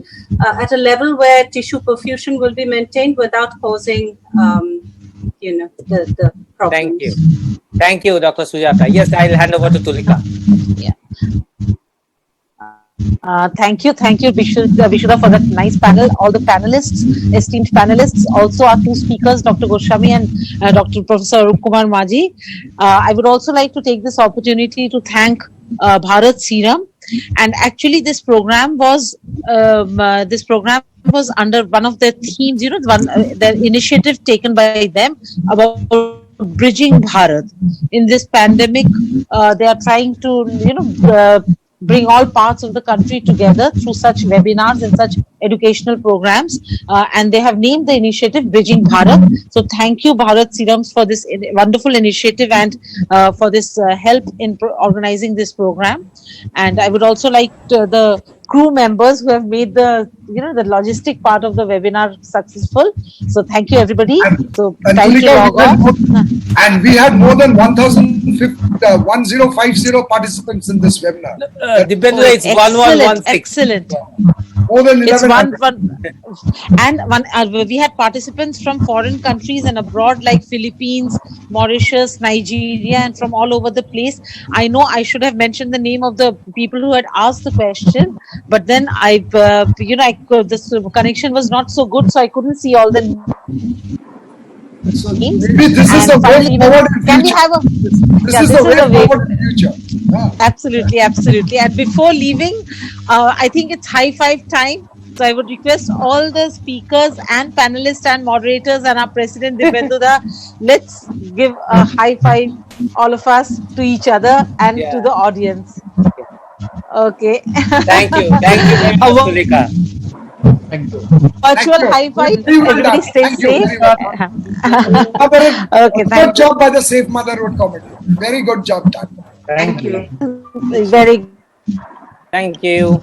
at a level where tissue perfusion will be maintained without causing, the problems. Thank you, Dr. Sujata. Yes, I'll hand over to Tulika. Yeah. Thank you, Vishuddha, for that nice panel. All the panelists, esteemed panelists, also our two speakers, Dr. Goswami and Dr. Professor Arup Kumar Maji. I would also like to take this opportunity to thank Bharat Serum. And actually, this program was under one of their themes. The initiative taken by them about bridging Bharat in this pandemic. They are trying to bring all parts of the country together through such webinars and such educational programs. And they have named the initiative Bridging Bharat. So thank you, Bharat Serums, for this wonderful initiative and for this help in organizing this program. And I would also like the crew members who have made the the logistic part of the webinar successful. So thank you, everybody. So thank you, log off. And we had more than 1050 participants in this webinar. Dipendu, it's 1116. Excellent. More than It's 1100. we had participants from foreign countries and abroad, like Philippines, Mauritius, Nigeria, and from all over the place. I know I should have mentioned the name of the people who had asked the question, but then this connection was not so good, so I couldn't see all the names. So maybe this is the way forward in Can we future. have a This is the way forward in future. Yeah. Absolutely. And before leaving, I think it's high five time. So I would request all the speakers and panelists and moderators and our president Dibenduda, let's give a high five, all of us, to each other and to the audience. Okay. Thank you very much, Sulika. Thank you. Virtual high five. Everybody stay safe. Okay. Good job by the Safe Motherhood Committee. Very good job done. Thank you. Very. Thank you.